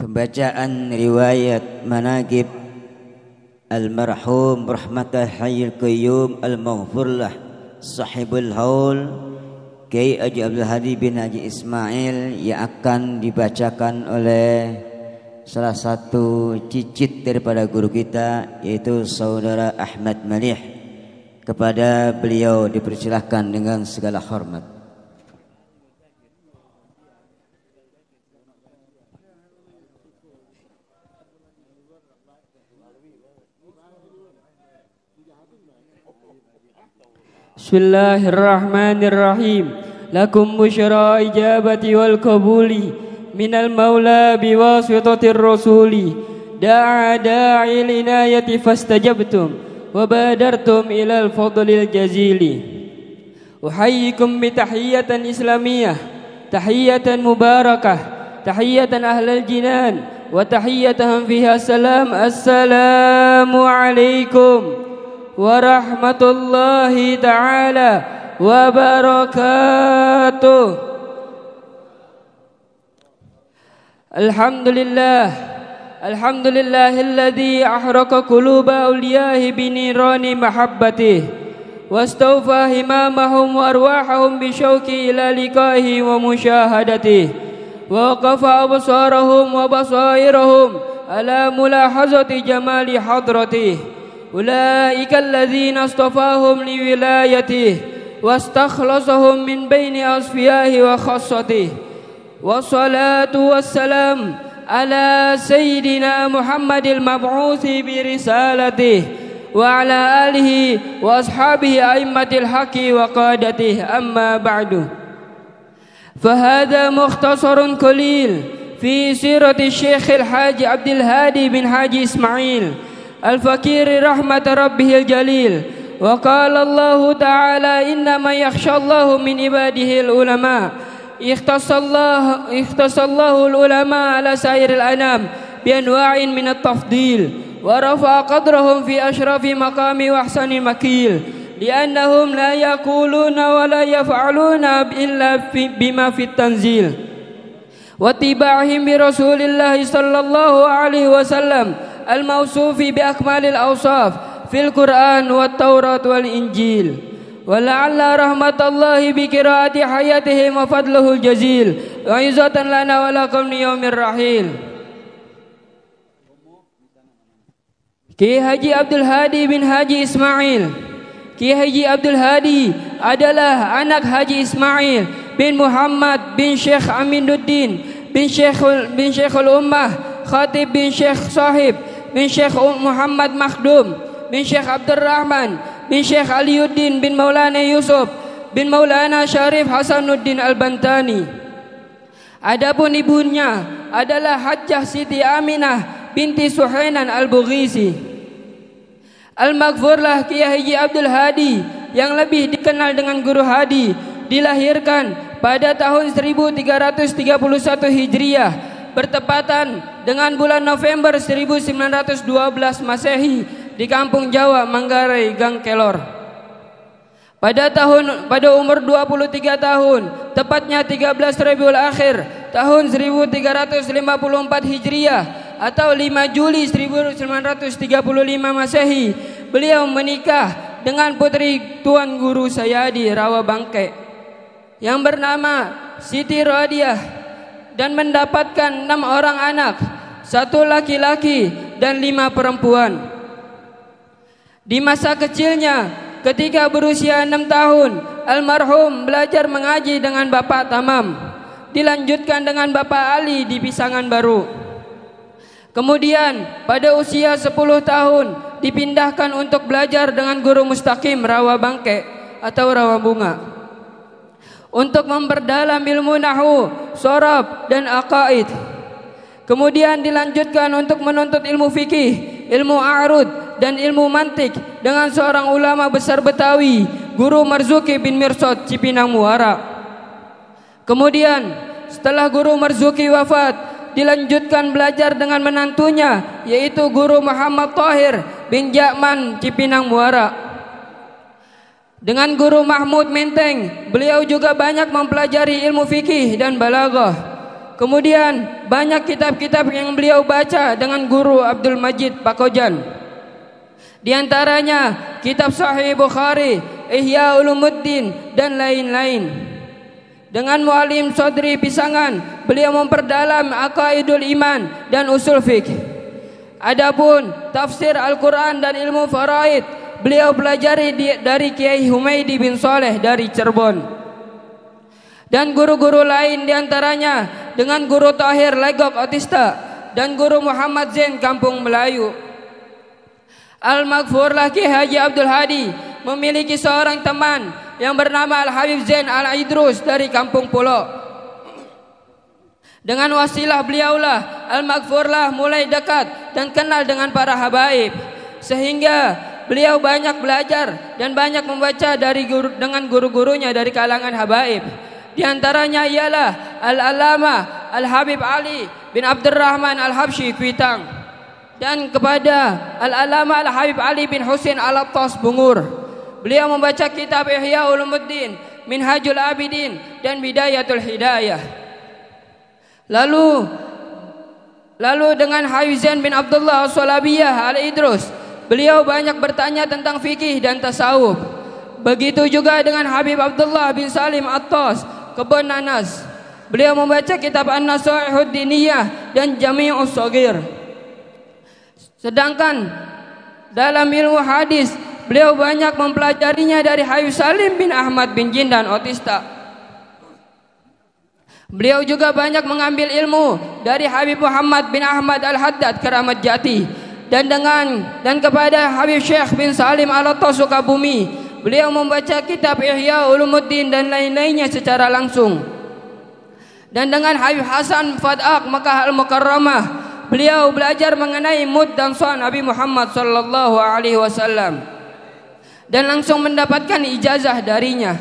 Pembacaan riwayat manaqib Al-Marhum Rahmatah Hayyul Qayyum Al-Maghfurlah Sahibul Haul Kiai Haji Abdul Hadi bin Haji Ismail yang akan dibacakan oleh salah satu cicit daripada guru kita, yaitu Saudara Ahmad Malih. Kepada beliau dipersilahkan dengan segala hormat. Bismillahirrahmanirrahim. Lakum busyra ijabati wal qabuli minal maula biwasitatir rasuli. Da'a da'i linayati fastajabtum wa badartum ilal fadlil jazili. Uhayyikum bitahiyatan islamiyah, tahiyatan mubarakah, tahiyatan ahlal jinan, wa tahiyatan fiha salam. Assalamu alaikum warahmatullahi ta'ala wabarakatuh. Alhamdulillahilladzi ahraka quluba awliyahi binirani mahabbatih wastawfa himamahum wa arwahahum bisyauqi ila liqahi wa musyahadatih wa waqafa absarahum wa basairahum ala mulahazati jamali hadratih. Ulaika alladzina astafahum liwilayatihi wastakhlasahum min baini asfiyahi wa khassatihi. Wassalatu wassalam ala sayyidina Muhammadil mab'uthi bi risalatihi wa ala alihi wa ashabihi a'immatil haqqi wa qadatihi. Amma ba'du. Fahadha mukhtasarun qalil fi sirati Syekh Al-Haji Abdul Hadi bin Haji Ismail Al-Fakir rahmat Rabbihil Jalil. Wa qala Allah Ta'ala innama yakhshallahu min ibadihil ulama. Ikhtasallahu al-ulama ala sairil anam bi anwa'in min at-tafdil wa rafa'a qadrahum fi ashrafi maqami wa ahsani makil li'annahum la yaquluna wa la yaf'aluna illa bima fit tanzil wa tiba'ihim bi Rasulillah sallallahu alaihi wasallam al-mawsufi bi akmalil awsaf fil Qur'an wat Taurat wal Injil. Wa la'alla rahmatallahi bi qiraati hayatihim wa fadluhul jazil wa izatan lana wa lakum yaumir rahil. Kiai Haji Abdul Hadi bin Haji Ismail. Kiai Haji Abdul Hadi adalah anak Haji Ismail bin Muhammad bin Syekh Aminuddin bin Syekhul Ummah, Khatib bin Syekh Sahib bin Syekh Muhammad Makhdum bin Syekh Abdurrahman bin Syekh Aliuddin bin Maulana Yusuf bin Maulana Syarif Hasanuddin Al-Bantani. Adapun ibunya adalah Hajjah Siti Aminah binti Suhainan Al-Bughisi. Al-Maghfurlah Kiai Haji Abdul Hadi yang lebih dikenal dengan Guru Hadi dilahirkan pada tahun 1331 Hijriah bertepatan dengan bulan November 1912 Masehi di Kampung Jawa, Manggarai, Gang Kelor. Pada umur 23 tahun, tepatnya 13 Rabiul Akhir tahun 1354 Hijriah atau 5 Juli 1935 Masehi, beliau menikah dengan putri Tuan Guru Sayadi Rawa Bangke yang bernama Siti Rodiah dan mendapatkan 6 orang anak, 1 laki-laki dan 5 perempuan. Di masa kecilnya, ketika berusia 6 tahun, almarhum belajar mengaji dengan Bapak Tamam, dilanjutkan dengan Bapak Ali di Pisangan Baru. Kemudian pada usia 10 tahun dipindahkan untuk belajar dengan Guru Mustaqim Rawa Bangke atau Rawa Bunga untuk memperdalam ilmu nahwu, shorab dan aqaid. Kemudian dilanjutkan untuk menuntut ilmu fikih, ilmu a'rud dan ilmu mantik dengan seorang ulama besar Betawi, Guru Marzuki bin Mirsad Cipinang Muara. Kemudian setelah Guru Marzuki wafat, dilanjutkan belajar dengan menantunya, yaitu Guru Muhammad Tahir bin Jakman Cipinang Muara. Dengan Guru Mahmud Menteng, beliau juga banyak mempelajari ilmu fikih dan balaghah. Kemudian banyak kitab-kitab yang beliau baca dengan guru Abdul Majid Pakojan. Di antaranya kitab Sahih Bukhari, Ihya Ulumuddin dan lain-lain. Dengan mualim Sodri Pisangan, beliau memperdalam aqaidul iman dan usul fikih. Adapun tafsir Al-Quran dan ilmu faraid, beliau pelajari dari Kiai Humaydi bin Saleh dari Cirebon. Dan guru-guru lain diantaranya dengan guru Tahir Legok Otista dan guru Muhammad Zain Kampung Melayu. Al-Maghfurlah Kiai Haji Abdul Hadi memiliki seorang teman yang bernama Al-Habib Zain Al-Idrus dari Kampung Pulau. Dengan wasilah beliaulah Al-Maghfurlah mulai dekat dan kenal dengan para habaib, sehingga beliau banyak belajar dan banyak membaca dengan guru-gurunya dari kalangan habaib. Di antaranya ialah Al-Allamah Al-Habib Ali bin Abdurrahman Al-Habsyi Kuitang, dan kepada Al-Allamah Al-Habib Ali bin Husain Al-Attas Bungur. Beliau membaca kitab Ihya Ulumuddin, Minhajul Abidin dan Bidayatul Hidayah. Lalu dengan Habib Zain bin Abdullah As-Salabiyah Al-Idrus, beliau banyak bertanya tentang fikih dan tasawuf. Begitu juga dengan Habib Abdullah bin Salim Attas Kebun Nanas. Beliau membaca kitab An-Nasaihud Diniyah dan Jami'us Shaghir. Sedangkan dalam ilmu hadis, beliau banyak mempelajarinya dari Habib Salim bin Ahmad bin Jindan Otista. Beliau juga banyak mengambil ilmu dari Habib Muhammad bin Ahmad Al-Haddad Keramat Jati, dan kepada Habib Syekh bin Salim Al-Attas Sukabumi. Beliau membaca kitab Ihya Ulumuddin dan lain-lainnya secara langsung. Dan dengan Habib Hasan Fad'aq Makkah Al-Mukarramah, beliau belajar mengenai mud dan shan Nabi Muhammad sallallahu alaihi wasallam dan langsung mendapatkan ijazah darinya.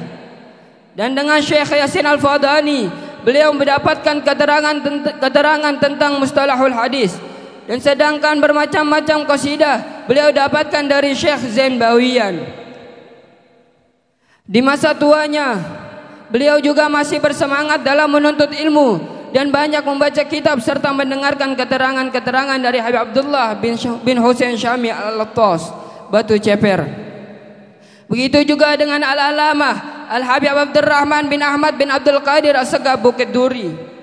Dan dengan Syekh Yasin Al-Fadani, beliau mendapatkan keterangan tentang mustalahul hadis. Dan sedangkan bermacam-macam qasidah beliau dapatkan dari Syekh Zain Bawiyan. Di masa tuanya, beliau juga masih bersemangat dalam menuntut ilmu dan banyak membaca kitab serta mendengarkan keterangan-keterangan dari Habib Abdullah bin Husain Syami Al-Attas Batu Ceper. Begitu juga dengan Al-Allamah Al-Habib Abdurrahman bin Ahmad bin Abdul Qadir As-Segaf Bukit Duri.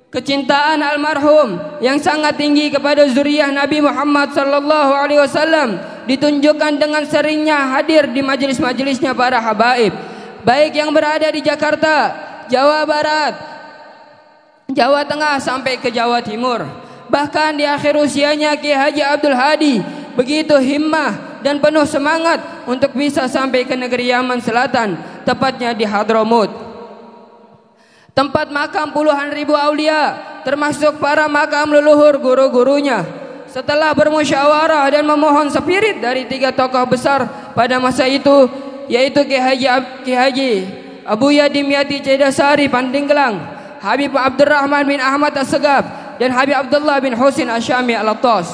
Kecintaan almarhum yang sangat tinggi kepada zuriyah Nabi Muhammad sallallahu alaihi wasallam ditunjukkan dengan seringnya hadir di majelis-majelisnya para habaib, baik yang berada di Jakarta, Jawa Barat, Jawa Tengah sampai ke Jawa Timur. Bahkan di akhir usianya Kiai Haji Abdul Hadi begitu himmah dan penuh semangat untuk bisa sampai ke negeri Yaman Selatan, tepatnya di Hadramut, tempat makam puluhan ribu aulia, termasuk para makam leluhur guru-gurunya. Setelah bermusyawarah dan memohon spirit dari 3 tokoh besar pada masa itu, yaitu Kiai Haji Abu Yadim Yati Cedasari Pandinggelang, Habib Abdurrahman bin Ahmad As-Segaf, dan Habib Abdullah bin Husain Asyami Al-Attas.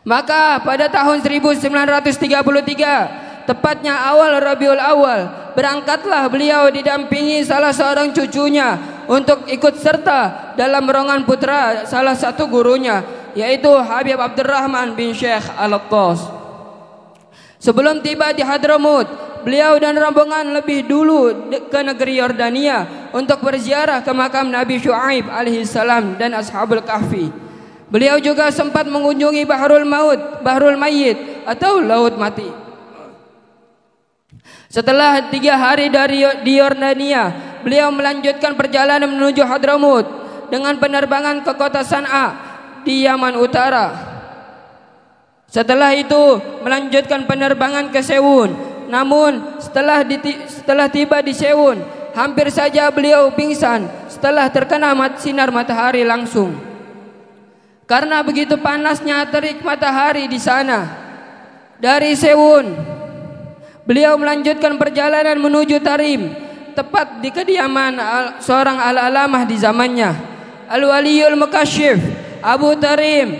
Maka pada tahun 1933, tepatnya awal Rabiul Awal, berangkatlah beliau didampingi salah seorang cucunya untuk ikut serta dalam rombongan putra salah satu gurunya, yaitu Habib Abdurrahman bin Syekh Al-Attas. Sebelum tiba di Hadramut, beliau dan rombongan lebih dulu ke negeri Yordania untuk berziarah ke makam Nabi Syuaib alaihissalam dan Ashabul Kahfi. Beliau juga sempat mengunjungi Bahrul Mayyit atau Laut Mati. Setelah 3 hari di Yordania, beliau melanjutkan perjalanan menuju Hadramut dengan penerbangan ke kota San'a di Yaman Utara. Setelah itu melanjutkan penerbangan ke Sewun. Namun setelah tiba di Sewun, hampir saja beliau pingsan setelah terkena sinar matahari langsung. Karena begitu panasnya terik matahari di sana. Dari Sewun, beliau melanjutkan perjalanan menuju Tarim, tepat di kediaman seorang al-alamah di zamannya, Al-Waliyul Mukasyif Abu Tarim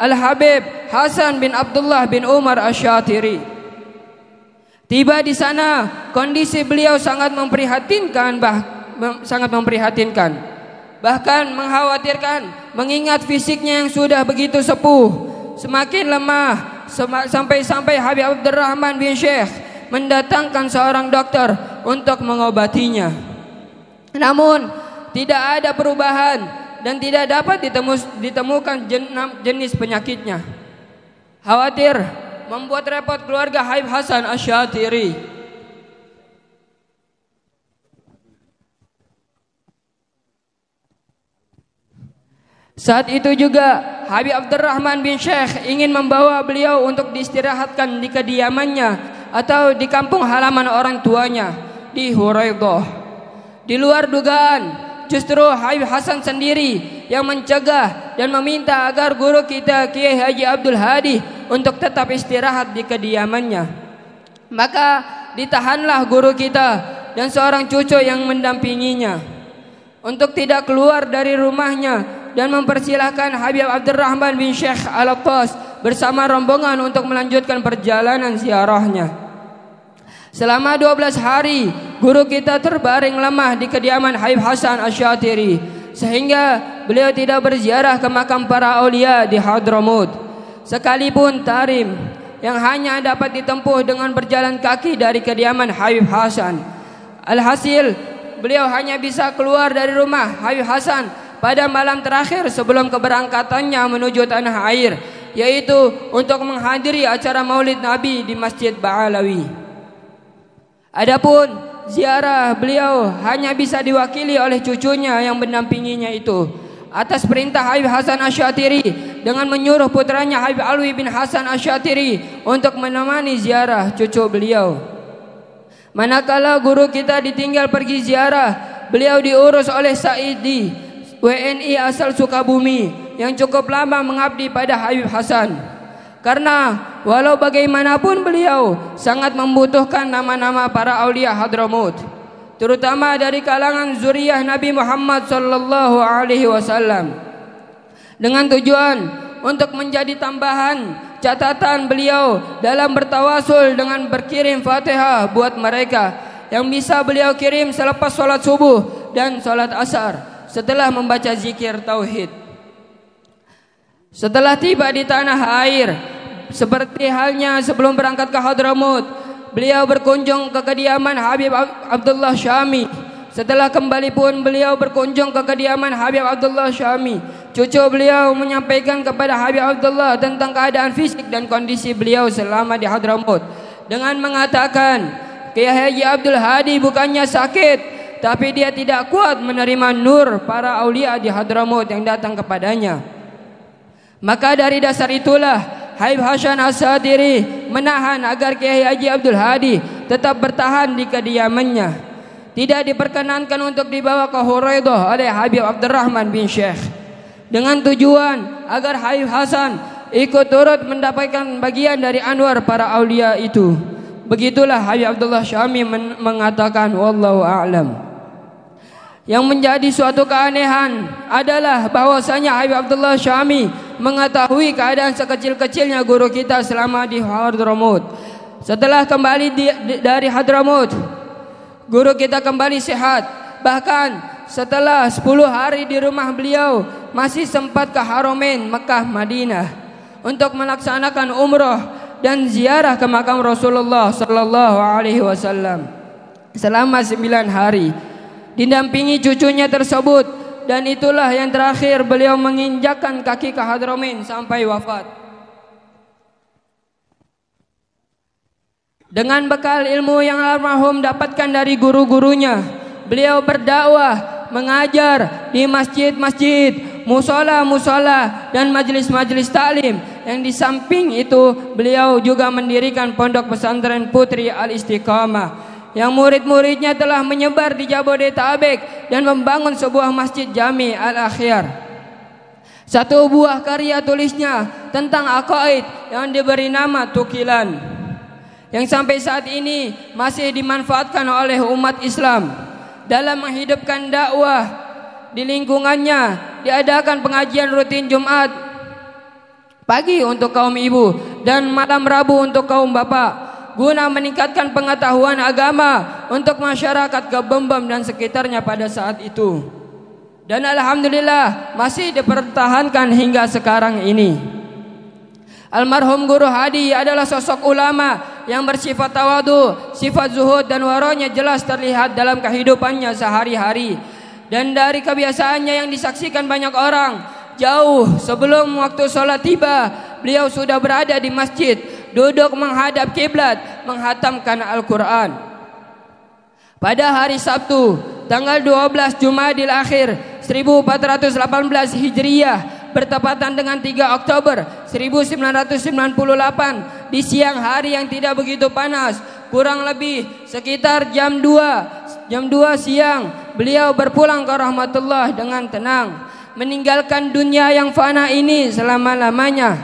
Al-Habib Hasan bin Abdullah bin Umar Asy-Syatiri. Tiba di sana, kondisi beliau sangat memprihatinkan. bahkan mengkhawatirkan mengingat fisiknya yang sudah begitu sepuh, semakin lemah, sampai-sampai Habib Abdurrahman bin Syekh mendatangkan seorang dokter untuk mengobatinya. Namun tidak ada perubahan dan tidak dapat ditemukan jenis penyakitnya. Khawatir membuat repot keluarga Habib Hasan Asy-Syatiri. Saat itu juga Habib Abdurrahman bin Syekh ingin membawa beliau untuk diistirahatkan di kediamannya atau di kampung halaman orang tuanya di Huraidah. Di luar dugaan, justru Habib Hasan sendiri yang mencegah dan meminta agar guru kita Kiai Haji Abdul Hadi untuk tetap istirahat di kediamannya. Maka ditahanlah guru kita dan seorang cucu yang mendampinginya untuk tidak keluar dari rumahnya dan mempersilahkan Habib Abdurrahman bin Syekh Al-Attas bersama rombongan untuk melanjutkan perjalanan ziarahnya. Selama 12 hari, guru kita terbaring lemah di kediaman Habib Hasan Asy-Syatiri, sehingga beliau tidak berziarah ke makam para aulia di Hadramut. Sekalipun tarim yang hanya dapat ditempuh dengan berjalan kaki dari kediaman Habib Hasan. Alhasil, beliau hanya bisa keluar dari rumah Habib Hasan pada malam terakhir sebelum keberangkatannya menuju tanah air, yaitu untuk menghadiri acara Maulid Nabi di Masjid Ba'alawi. Adapun ziarah beliau hanya bisa diwakili oleh cucunya yang mendampinginya itu atas perintah Habib Hasan Asy-Syatiri dengan menyuruh putranya Habib Alwi bin Hasan Asy-Syatiri untuk menemani ziarah cucu beliau. Manakala guru kita ditinggal pergi ziarah, beliau diurus oleh Saidi, WNI asal Sukabumi yang cukup lama mengabdi pada Habib Hasan. Karena walau bagaimanapun beliau sangat membutuhkan nama-nama para aulia Hadramut, terutama dari kalangan zuriyah Nabi Muhammad sallallahu alaihi wasallam, dengan tujuan untuk menjadi tambahan catatan beliau dalam bertawasul dengan berkirim Fatihah buat mereka yang bisa beliau kirim selepas sholat subuh dan sholat asar setelah membaca zikir tauhid. Setelah tiba di tanah air, seperti halnya sebelum berangkat ke Hadramut, beliau berkunjung ke kediaman Habib Abdullah Syami. Setelah kembali pun beliau berkunjung ke kediaman Habib Abdullah Syami. Cucu beliau menyampaikan kepada Habib Abdullah tentang keadaan fisik dan kondisi beliau selama di Hadramut dengan mengatakan, Kiai Haji Abdul Hadi bukannya sakit, tapi dia tidak kuat menerima nur para aulia di Hadramut yang datang kepadanya. Maka dari dasar itulah Habib Hasan Asy-Syatiri menahan agar Kiai Haji Abdul Hadi tetap bertahan di kediamannya. Tidak diperkenankan untuk dibawa ke Huraidah oleh Habib Abdurrahman bin Syekh, dengan tujuan agar Habib Hasan ikut turut mendapatkan bagian dari anwar para aulia itu. Begitulah Habib Abdullah Syami mengatakan, wallahu a'lam. Yang menjadi suatu keanehan adalah bahwasanya Habib Abdullah Syami mengetahui keadaan sekecil-kecilnya guru kita selama di Hadramut. Setelah kembali dari Hadramut, guru kita kembali sehat. Bahkan setelah 10 hari di rumah beliau, masih sempat ke Haramain Mekah Madinah untuk melaksanakan umrah dan ziarah ke makam Rasulullah sallallahu alaihi wasallam selama 9 hari. Didampingi cucunya tersebut, dan itulah yang terakhir beliau menginjakkan kaki ke Hadramut sampai wafat. Dengan bekal ilmu yang almarhum dapatkan dari guru-gurunya, beliau berdakwah, mengajar di masjid-masjid, musola-musola dan majelis-majelis taklim. Yang di samping itu beliau juga mendirikan pondok pesantren Putri Al-Istiqamah yang murid-muridnya telah menyebar di Jabodetabek dan membangun sebuah masjid Jami Al-Akhyar. Satu buah karya tulisnya tentang aqaid yang diberi nama Tukilan, yang sampai saat ini masih dimanfaatkan oleh umat Islam dalam menghidupkan dakwah di lingkungannya. Diadakan pengajian rutin Jumat pagi untuk kaum ibu dan malam Rabu untuk kaum bapak, guna meningkatkan pengetahuan agama untuk masyarakat Gebembem dan sekitarnya pada saat itu. dan alhamdulillah masih dipertahankan hingga sekarang ini. Almarhum Guru Hadi adalah sosok ulama yang bersifat tawadu, sifat zuhud dan wara'nya jelas terlihat dalam kehidupannya sehari-hari. Dan dari kebiasaannya yang disaksikan banyak orang, jauh sebelum waktu sholat tiba, beliau sudah berada di masjid, duduk menghadap kiblat, menghatamkan Al-Quran. Pada hari Sabtu, tanggal 12 Jumadil Akhir 1418 Hijriyah, bertepatan dengan 3 Oktober 1998, di siang hari yang tidak begitu panas, kurang lebih sekitar jam 2 siang, beliau berpulang ke rahmatullah dengan tenang, meninggalkan dunia yang fana ini selama-lamanya.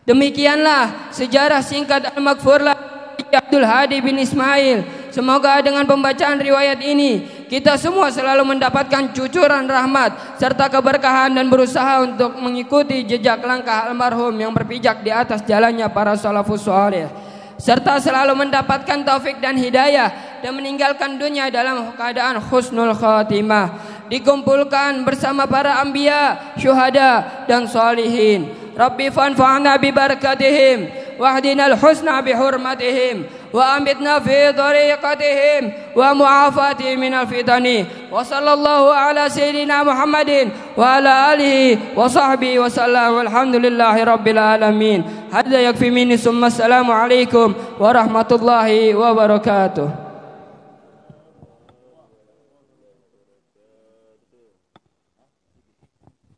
Demikianlah sejarah singkat Al-Maghfurlah Abdul Hadi bin Ismail. Semoga dengan pembacaan riwayat ini kita semua selalu mendapatkan cucuran rahmat serta keberkahan dan berusaha untuk mengikuti jejak langkah almarhum yang berpijak di atas jalannya para salafus saleh, serta selalu mendapatkan taufik dan hidayah dan meninggalkan dunia dalam keadaan husnul khatimah, dikumpulkan bersama para anbiya, syuhada dan salihin. Rabbi fanfa'na bi barakatihim wahdinal husna bi hurmatihim wa amitna fi tariqatihim wa mu'afatihim minal fitani wa sallallahu ala sayyidina Muhammadin wa ala alihi wa sahbihi wa sallam walhamdulillahi rabbil alamin. Hadza yakfi minni summa assalamu alaikum warahmatullahi wabarakatuh.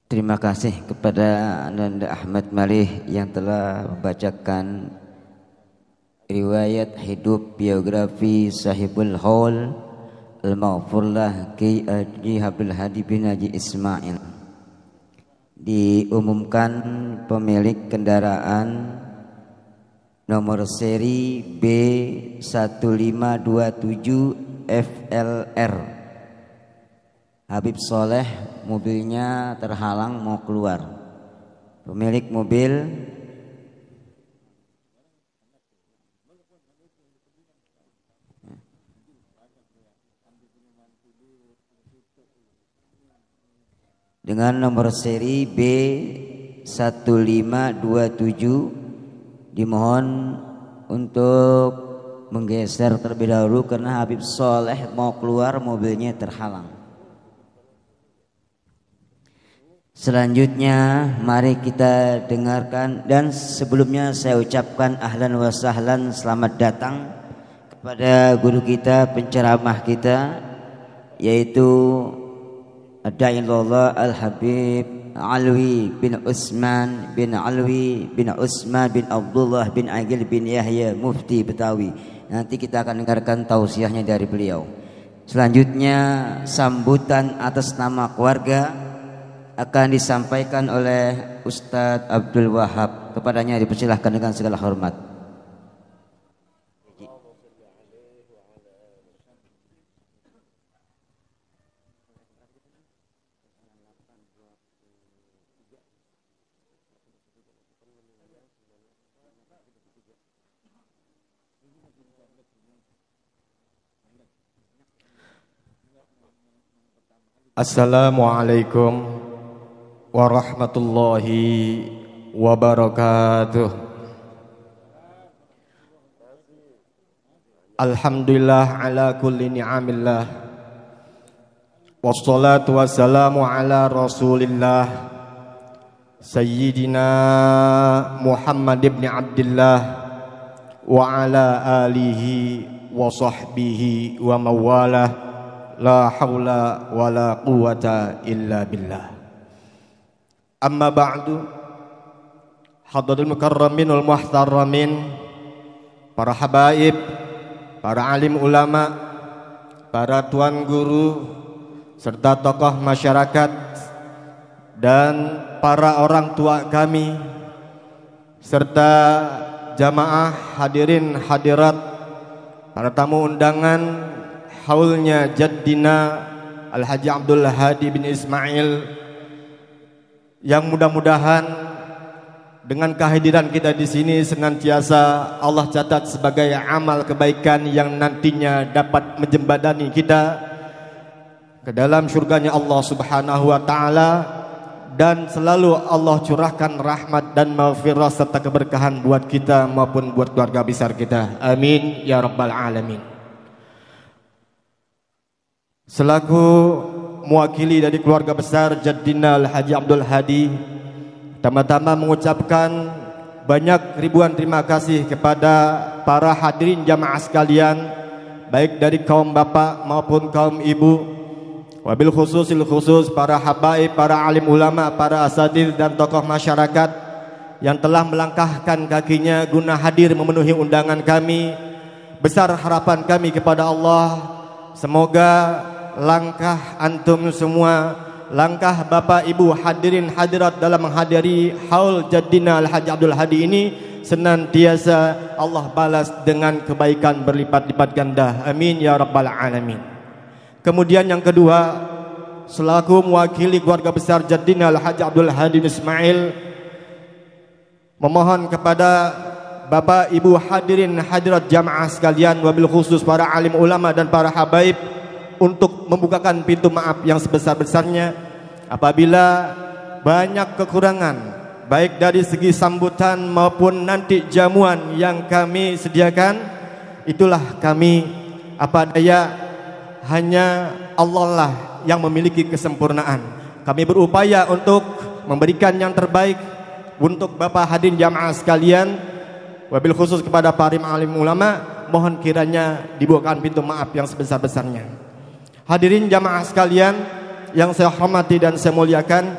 Terima kasih kepada Ananda Ahmad Malih yang telah membacakan riwayat hidup biografi Sahibul Haul Al-Maghfurlah Kiai Haji Abdul Hadi bin Haji Ismail. Diumumkan pemilik kendaraan nomor seri B1527 FLR Habib Soleh, mobilnya terhalang mau keluar. Pemilik mobil dengan nomor seri B1527 dimohon untuk menggeser terlebih dahulu karena Habib Soleh mau keluar, mobilnya terhalang. Selanjutnya mari kita dengarkan, dan sebelumnya saya ucapkan ahlan wa sahlan, selamat datang kepada guru kita, penceramah kita, yaitu Ad-Da'ilullah Al-Habib Alwi bin Usman bin Alwi bin Usman bin Abdullah bin Agil bin Yahya Mufti Betawi. Nanti kita akan dengarkan tausiahnya dari beliau. Selanjutnya sambutan atas nama keluarga akan disampaikan oleh Ustadz Abdul Wahab. Kepadanya dipersilahkan dengan segala hormat. Assalamualaikum warahmatullahi wabarakatuh. Alhamdulillah ala kulli ni'amillah, wassalatu wassalamu ala rasulillah Sayyidina Muhammad ibn Abdillah wa ala alihi wa sahbihi wa mawalah, la hawla wa la quwata illa billah. Amma ba'du, hadratul mukarramin wal muhtaramin, para habaib, para alim ulama, para tuan guru, serta tokoh masyarakat, dan para orang tua kami, serta jamaah hadirin hadirat, para tamu undangan haulnya Jaddina Al-Haji Abdul Hadi bin Ismail, yang mudah-mudahan dengan kehadiran kita di sini senantiasa Allah catat sebagai amal kebaikan yang nantinya dapat menjembatani kita ke dalam surganya Allah Subhanahu wa taala, dan selalu Allah curahkan rahmat dan maghfirah serta keberkahan buat kita maupun buat keluarga besar kita. Amin ya rabbal alamin. Selaku mewakili dari keluarga besar Jaddina Al-Haji Abdul Hadi, pertama-tama mengucapkan banyak ribuan terima kasih kepada para hadirin jamaah sekalian, baik dari kaum bapak maupun kaum ibu, wabil khusus para habaib, para alim ulama, para asatidz dan tokoh masyarakat yang telah melangkahkan kakinya guna hadir memenuhi undangan kami. Besar harapan kami kepada Allah, semoga langkah antum semua, langkah bapak ibu hadirin hadirat dalam menghadiri haul Jaddina Al-Haji Abdul Hadi ini senantiasa Allah balas dengan kebaikan berlipat-lipat ganda. Amin ya rabbal alamin. Kemudian yang kedua, selaku mewakili keluarga besar Jaddina Al-Haji Abdul Hadi Ismail, memohon kepada bapak ibu hadirin hadirat jamaah sekalian, wabil khusus para alim ulama dan para habaib, untuk membukakan pintu maaf yang sebesar-besarnya apabila banyak kekurangan baik dari segi sambutan maupun nanti jamuan yang kami sediakan. Itulah kami apa daya, hanya Allah lah yang memiliki kesempurnaan. Kami berupaya untuk memberikan yang terbaik untuk bapak hadirin jamaah sekalian, wabil khusus kepada para alim ulama, mohon kiranya dibukakan pintu maaf yang sebesar-besarnya. Hadirin jamaah sekalian yang saya hormati dan saya muliakan,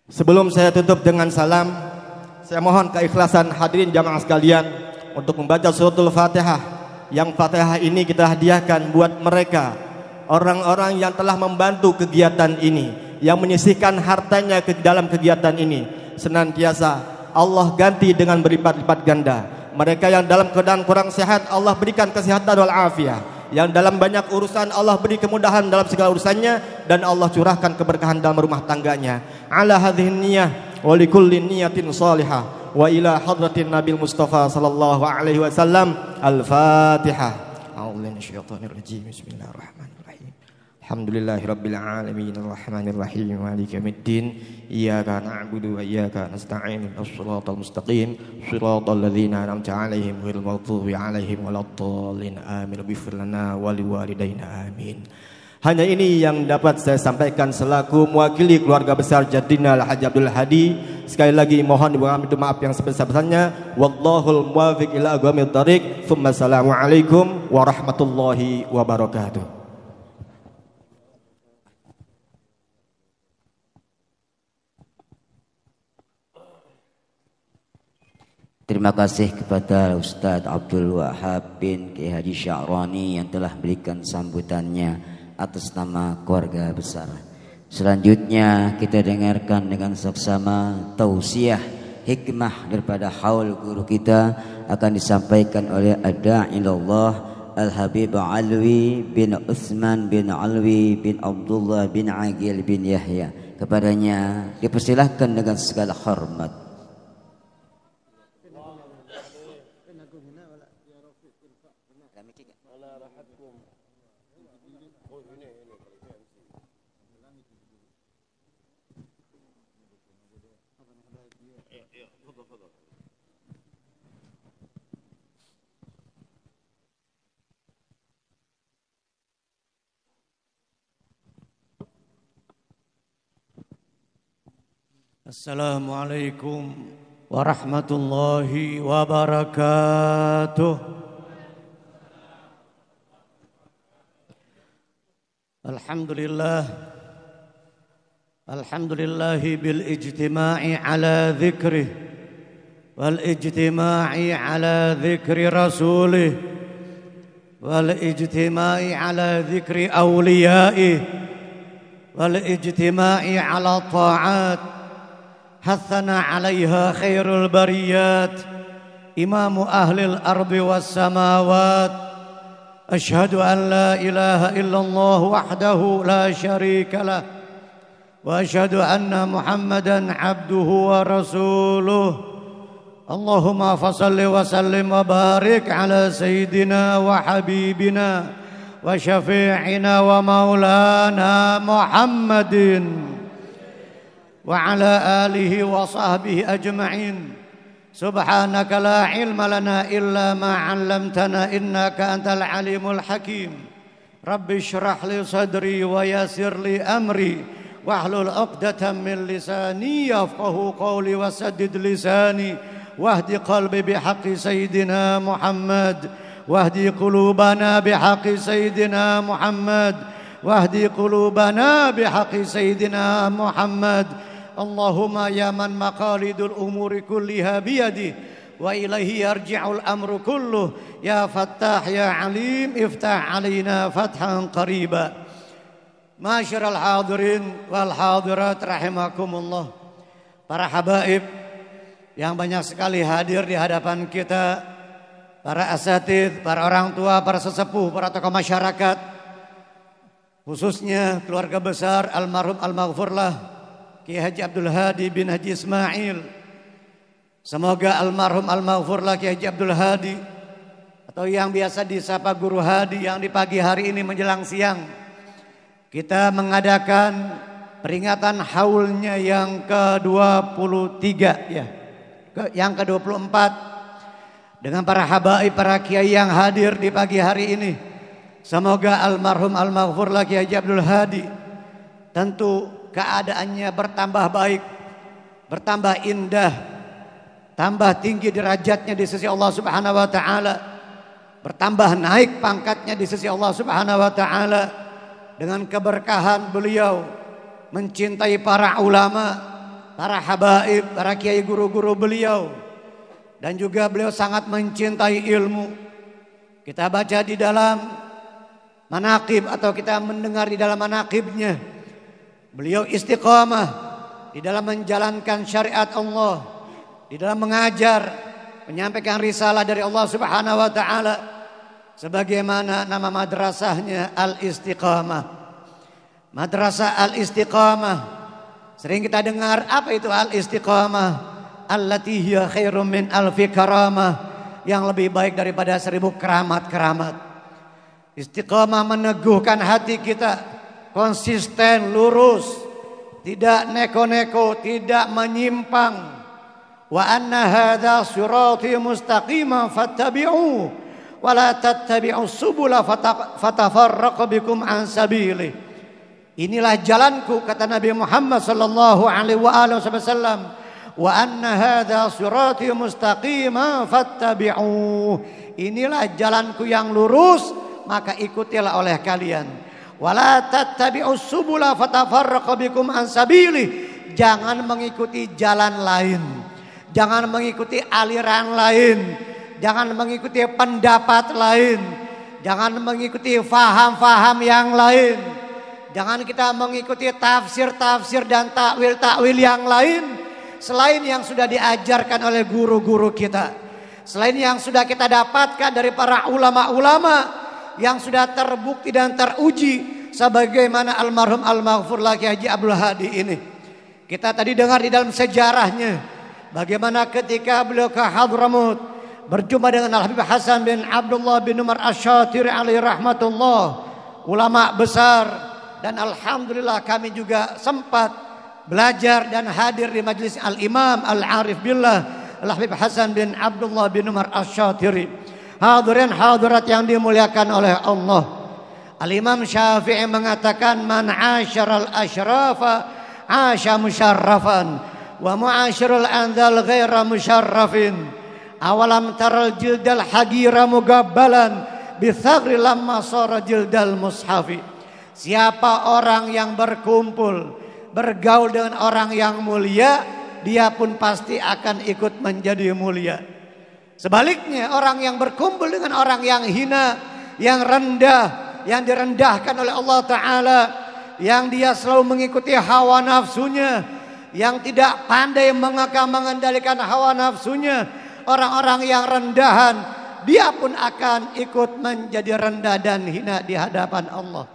sebelum saya tutup dengan salam, saya mohon keikhlasan hadirin jamaah sekalian untuk membaca suratul Fatihah. Yang Fatihah ini kita hadiahkan buat mereka, orang-orang yang telah membantu kegiatan ini, yang menyisihkan hartanya ke dalam kegiatan ini. Senantiasa Allah ganti dengan berlipat-lipat ganda. Mereka yang dalam keadaan kurang sehat, Allah berikan kesehatan wal afiah. Yang dalam banyak urusan, Allah beri kemudahan dalam segala urusannya, dan Allah curahkan keberkahan dalam rumah tangganya. Ala hadhihi niyyah wa likulli niyatin salihah wa ila hadratin Nabil Mustafa sallallahu alaihi wasallam. Al-Fatihah. A'udzu minasyaitonir rajim. Bismillahirrahmanirrahim. Alhamdulillahirabbil alamin arrahmanir rahim maliki yaumiddin. Iyyaka na'budu wa iyyaka nasta'in. Shiratal mustaqim shiratal ladzina an'amta 'alaihim ghairil maghdubi 'alaihim waladdallin. Amin. Ighfir lana wa liwalidayna amin. Hanya ini yang dapat saya sampaikan selaku mewakili keluarga besar Jaddina Al-Haji Abdul Hadi. Sekali lagi mohon diberikan maaf yang sebesar-besarnya. Wallahul muwaffiq ila aqwamit thariq. Assalamualaikum warahmatullahi wabarakatuh. Terima kasih kepada Ustadz Abdul Wahab bin Kiai Haji Sya'rani yang telah berikan sambutannya atas nama keluarga besar. Selanjutnya kita dengarkan dengan saksama tausiah hikmah daripada haul guru kita, akan disampaikan oleh Ad-Da'ilallah Al-Habib Alwi bin Utsman bin Alwi bin Abdullah bin Agil bin Yahya. Kepadanya dipersilahkan dengan segala hormat. Assalamualaikum warahmatullahi wabarakatuh. Alhamdulillahi bil ijtima'i ala dhikrih wal ijtima'i ala dhikri rasulih wal ijtima'i ala dhikri awliyaih wal ijtima'i ala ta'at حثنا عليها خير البريات إمام أهل الأرض والسماوات أشهد أن لا إله إلا الله وحده لا شريك له وأشهد أن محمدا عبده ورسوله اللهم فصل وسلم وبارك على سيدنا وحبيبنا وشفيعنا ومولانا محمد وعلى آله وصحبه أجمعين سبحانك لا علم لنا إلا ما علمتنا إنك أنت العليم الحكيم رب اشرح لي صدري ويسر لي أمري واحلل عقدة من لساني يفقهوا قولي وسدد لساني واهد قلبي بحق سيدنا محمد واهدي قلوبنا بحق سيدنا محمد واهدي قلوبنا بحق سيدنا محمد اللهم يا من مقاليد الأمور كلها بيده وإليه يرجع الأمر كله يا فتاح يا عليم افتح علينا فتحا قريبا معاشر الحاضرين والحاضرات rahimakumullah. Para habaib yang banyak sekali hadir di hadapan kita, para asatidz, para orang tua, para sesepuh, para tokoh masyarakat, khususnya keluarga besar almarhum al-maghfurlah Kiai Haji Abdul Hadi bin Haji Ismail. Semoga almarhum al-maghfurlah Kiai Haji Abdul Hadi atau yang biasa disapa Guru Hadi yang di pagi hari ini menjelang siang kita mengadakan peringatan haulnya yang ke-23 ya. Yang ke-24 dengan para habaib, para kiai yang hadir di pagi hari ini. Semoga almarhum al-maghfurlah Kiai Haji Abdul Hadi tentu keadaannya bertambah baik, bertambah indah, tambah tinggi derajatnya di sisi Allah Subhanahu wa taala, bertambah naik pangkatnya di sisi Allah Subhanahu wa taala dengan keberkahan beliau mencintai para ulama, para habaib, para kiai guru-guru beliau, dan juga beliau sangat mencintai ilmu. Kita baca di dalam manaqib atau kita mendengar di dalam manaqibnya, beliau istiqamah di dalam menjalankan syariat Allah, di dalam mengajar, menyampaikan risalah dari Allah Subhanahu wa taala sebagaimana nama madrasahnya Al-Istiqamah. Madrasah Al-Istiqamah. Sering kita dengar apa itu Al-Istiqamah? Allati hiya khairum min alfi karamah, yang lebih baik daripada 1000 keramat-keramat. Istiqamah meneguhkan hati kita, konsisten, lurus, tidak neko-neko, tidak menyimpang. Wa anna hadza sirati mustaqiman fattabi'u wa la tattabi'us subula fatafarraqu bikum an sabilihi. Inilah jalanku, kata Nabi Muhammad sallallahu alaihi wasallam. Wa anna hadza sirati mustaqiman fattabi'u. Inilah jalanku yang lurus, maka ikutilah oleh kalian. Wala tattabi'us subula fatafarraqu bikum an sabili. Jangan mengikuti jalan lain, jangan mengikuti aliran lain, jangan mengikuti pendapat lain, jangan mengikuti faham-faham yang lain, jangan kita mengikuti tafsir-tafsir dan takwil-takwil yang lain selain yang sudah diajarkan oleh guru-guru kita, selain yang sudah kita dapatkan dari para ulama-ulama yang sudah terbukti dan teruji sebagaimana almarhum al-maghfurlah Kiai Haji Abdul Hadi ini. Kita tadi dengar di dalam sejarahnya bagaimana ketika beliau ke Hadramut berjumpa dengan Al-Habib Hasan bin Abdullah bin Umar Asy-Syatiri alaihi rahmatullah, ulama besar, dan alhamdulillah kami juga sempat belajar dan hadir di majelis Al-Imam Al-Arif Billah Al-Habib Hasan bin Abdullah bin Umar Asy-Syatiri. Hadirin hadirat yang dimuliakan oleh Allah. Al-Imam Syafi'i mengatakan man 'asyaral asyrafa 'asya musyarrafan wa mu'asyirul andal ghaira musyarrafin. Awalam taral jildal hagira mugabbalan bi thagri lamma sara jildal mushafi. Siapa orang yang berkumpul bergaul dengan orang yang mulia, dia pun pasti akan ikut menjadi mulia. Sebaliknya orang yang berkumpul dengan orang yang hina, yang rendah, yang direndahkan oleh Allah Ta'ala, yang dia selalu mengikuti hawa nafsunya, yang tidak pandai mengendalikan hawa nafsunya, orang-orang yang rendahan, dia pun akan ikut menjadi rendah dan hina di hadapan Allah.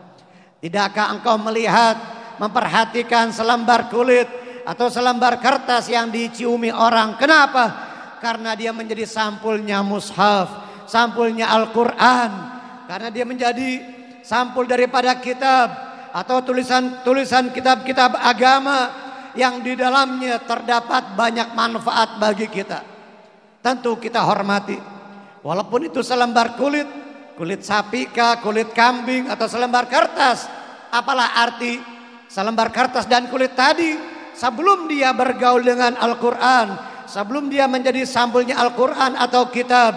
Tidakkah engkau melihat, memperhatikan selembar kulit atau selembar kertas yang diciumi orang? Kenapa? Karena dia menjadi sampulnya mushaf, sampulnya Al-Quran. Karena dia menjadi sampul daripada kitab atau tulisan kitab-kitab agama yang di dalamnya terdapat banyak manfaat bagi kita. Tentu kita hormati. Walaupun itu selembar kulit sapi kah, kulit kambing atau selembar kertas. Apalah arti selembar kertas dan kulit tadi sebelum dia bergaul dengan Al-Quran, sebelum dia menjadi sampulnya Al-Quran atau kitab,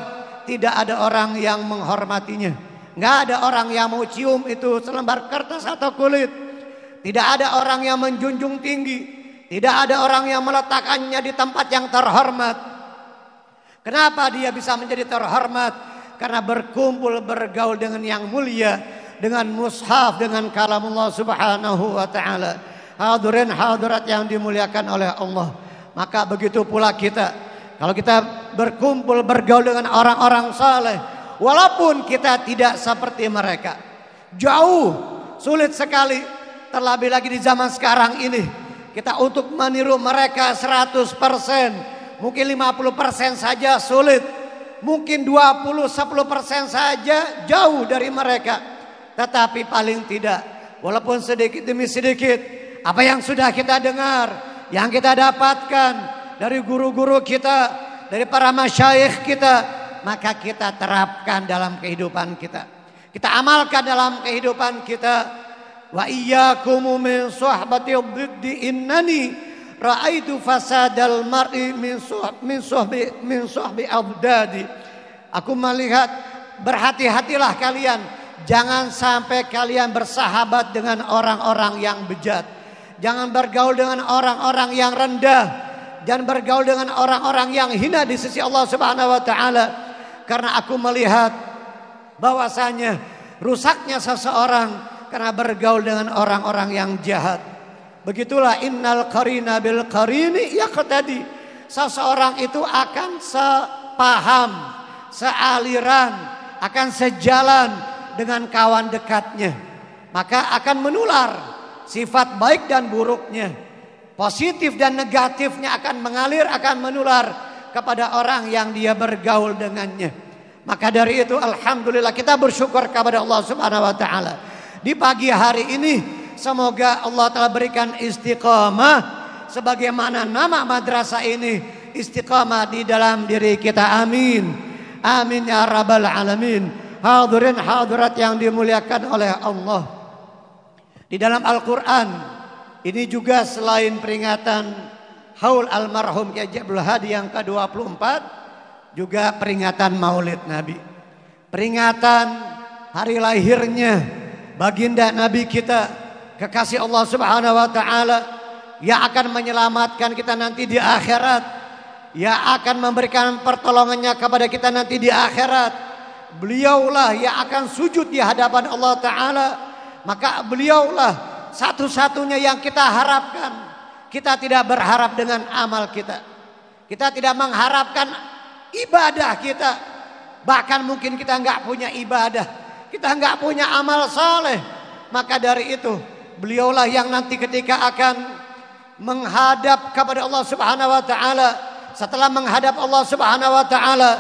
tidak ada orang yang menghormatinya. Nggak ada orang yang mau cium itu selembar kertas atau kulit. Tidak ada orang yang menjunjung tinggi. Tidak ada orang yang meletakkannya di tempat yang terhormat. Kenapa dia bisa menjadi terhormat? Karena berkumpul bergaul dengan yang mulia, dengan mushaf, dengan kalamullah subhanahu wa ta'ala. Hadirin hadirat yang dimuliakan oleh Allah. Maka begitu pula kita, kalau kita berkumpul bergaul dengan orang-orang saleh, walaupun kita tidak seperti mereka, jauh, sulit sekali, terlebih lagi di zaman sekarang ini, kita untuk meniru mereka 100%, mungkin 50% saja sulit, mungkin 10% saja jauh dari mereka. Tetapi paling tidak, walaupun sedikit demi sedikit, apa yang sudah kita dengar, yang kita dapatkan dari guru-guru kita, dari para masyayikh kita, maka kita terapkan dalam kehidupan kita. Kita amalkan dalam kehidupan kita. Wa iyyakum min suhbati dhiddi innani ra'aitu fasadal mar'i min suhbi abdadi. Aku melihat, berhati-hatilah kalian, jangan sampai kalian bersahabat dengan orang-orang yang bejat. Jangan bergaul dengan orang-orang yang rendah. Jangan bergaul dengan orang-orang yang hina di sisi Allah Subhanahu wa taala. Karena aku melihat bahwasanya rusaknya seseorang karena bergaul dengan orang-orang yang jahat. Begitulah innal qarina bil qarini yaqtadi. Seseorang itu akan sepaham, sealiran, akan sejalan dengan kawan dekatnya. Maka akan menular sifat baik dan buruknya, positif dan negatifnya akan mengalir, akan menular kepada orang yang dia bergaul dengannya. Maka dari itu alhamdulillah kita bersyukur kepada Allah Subhanahu wa taala. Di pagi hari ini semoga Allah telah berikan istiqamah sebagaimana nama madrasah ini istiqamah di dalam diri kita. Amin. Amin ya rabbal alamin. Hadirin hadirat yang dimuliakan oleh Allah. Di dalam Al-Quran ini juga selain peringatan haul almarhum Kiai Haji Abdul Hadi yang ke-24, juga peringatan Maulid Nabi, peringatan hari lahirnya baginda Nabi kita, kekasih Allah Subhanahu wa taala, yang akan menyelamatkan kita nanti di akhirat, yang akan memberikan pertolongannya kepada kita nanti di akhirat. Beliaulah yang akan sujud di hadapan Allah taala. Maka beliaulah satu-satunya yang kita harapkan. Kita tidak berharap dengan amal kita. Kita tidak mengharapkan ibadah kita. Bahkan mungkin kita enggak punya ibadah. Kita enggak punya amal saleh. Maka dari itu beliaulah yang nanti ketika akan menghadap kepada Allah Subhanahu wa taala, setelah menghadap Allah Subhanahu wa taala,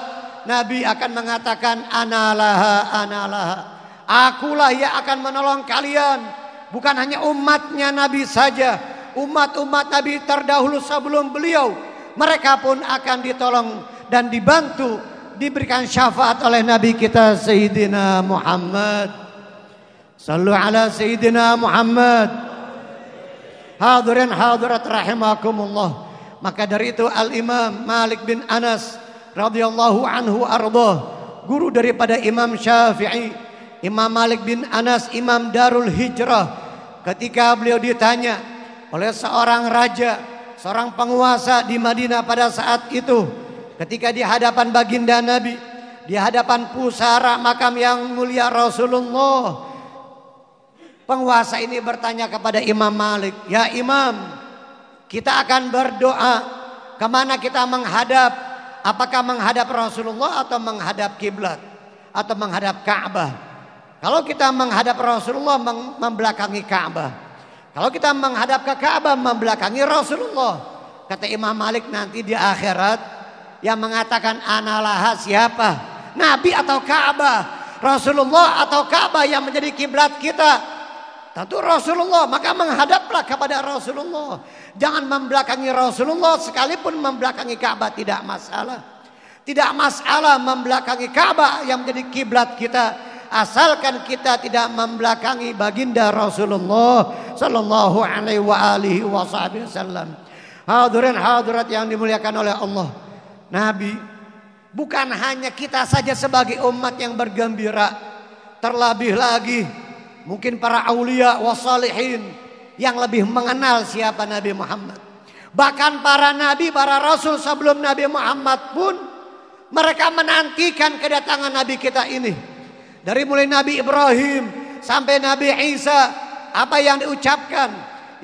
Nabi akan mengatakan analaha analaha. Akulah yang akan menolong kalian. Bukan hanya umatnya Nabi saja, umat-umat Nabi terdahulu sebelum beliau, mereka pun akan ditolong dan dibantu, diberikan syafaat oleh Nabi kita Sayyidina Muhammad. Sallu ala Sayyidina Muhammad. Hadirin hadirat rahimakumullah. Maka dari itu Al-Imam Malik bin Anas radhiyallahu anhu ardah, guru daripada Imam Syafi'i, Imam Malik bin Anas, Imam Darul Hijrah, ketika beliau ditanya oleh seorang raja, seorang penguasa di Madinah pada saat itu, ketika di hadapan baginda Nabi, di hadapan pusara makam yang mulia Rasulullah, penguasa ini bertanya kepada Imam Malik, "Ya Imam, kita akan berdoa, kemana kita menghadap? Apakah menghadap Rasulullah atau menghadap kiblat atau menghadap Ka'bah?" Kalau kita menghadap Rasulullah, membelakangi Ka'bah. Kalau kita menghadap ke Ka'bah, membelakangi Rasulullah. Kata Imam Malik, nanti di akhirat yang mengatakan analaha siapa? Nabi atau Ka'bah? Rasulullah atau Ka'bah yang menjadi kiblat kita? Tentu Rasulullah, maka menghadaplah kepada Rasulullah. Jangan membelakangi Rasulullah, sekalipun membelakangi Ka'bah tidak masalah. Tidak masalah membelakangi Ka'bah yang menjadi kiblat kita, asalkan kita tidak membelakangi baginda Rasulullah sallallahu alaihi wasallam. Hadirin hadirat yang dimuliakan oleh Allah, Nabi bukan hanya kita saja sebagai umat yang bergembira, terlebih lagi mungkin para aulia wassalihin yang lebih mengenal siapa Nabi Muhammad. Bahkan para nabi, para rasul sebelum Nabi Muhammad pun mereka menantikan kedatangan Nabi kita ini. Dari mulai Nabi Ibrahim sampai Nabi Isa, apa yang diucapkan,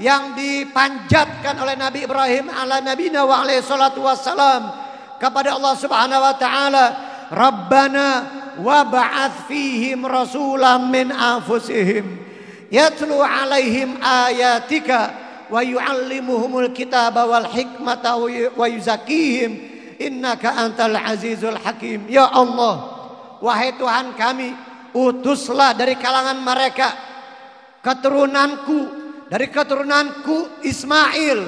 yang dipanjatkan oleh Nabi Ibrahim ala nabiyina wa alaihi salatu wassalam kepada Allah Subhanahu wa taala, Rabbana wa ba'ath fihim rasulan min anfusihim yatlu alaihim ayatika wa yu'allimuhumul kitaba wal hikmata wa yuzakkihim innaka antal azizul hakim. Ya Allah, wahai Tuhan kami, utuslah dari kalangan mereka dari keturunanku Ismail.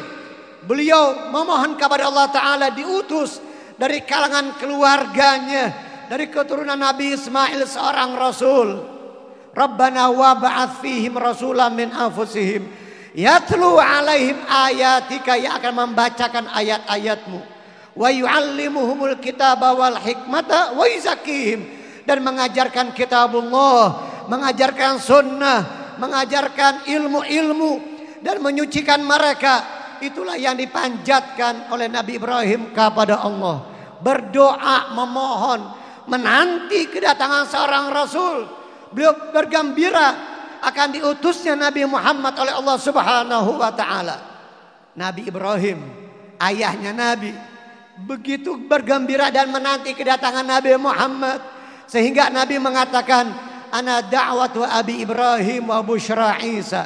Beliau memohon kepada Allah Ta'ala diutus dari kalangan keluarganya, dari keturunan Nabi Ismail seorang rasul. Rabbana wa ba'ath fihim rasulan min anfusihim yatlu alaihim ayatika, yang akan membacakan ayat-ayatmu, wa yu'allimuhumul kitaba wal hikmata wa yuzakkihim, dan mengajarkan kitabullah, mengajarkan sunnah, mengajarkan ilmu-ilmu dan menyucikan mereka. Itulah yang dipanjatkan oleh Nabi Ibrahim kepada Allah. Berdoa, memohon, menanti kedatangan seorang rasul. Beliau bergembira akan diutusnya Nabi Muhammad oleh Allah Subhanahu wa taala. Nabi Ibrahim, ayahnya Nabi, begitu bergembira dan menanti kedatangan Nabi Muhammad, sehingga Nabi mengatakan, ana da'watu abi Ibrahim wa busyra Isa.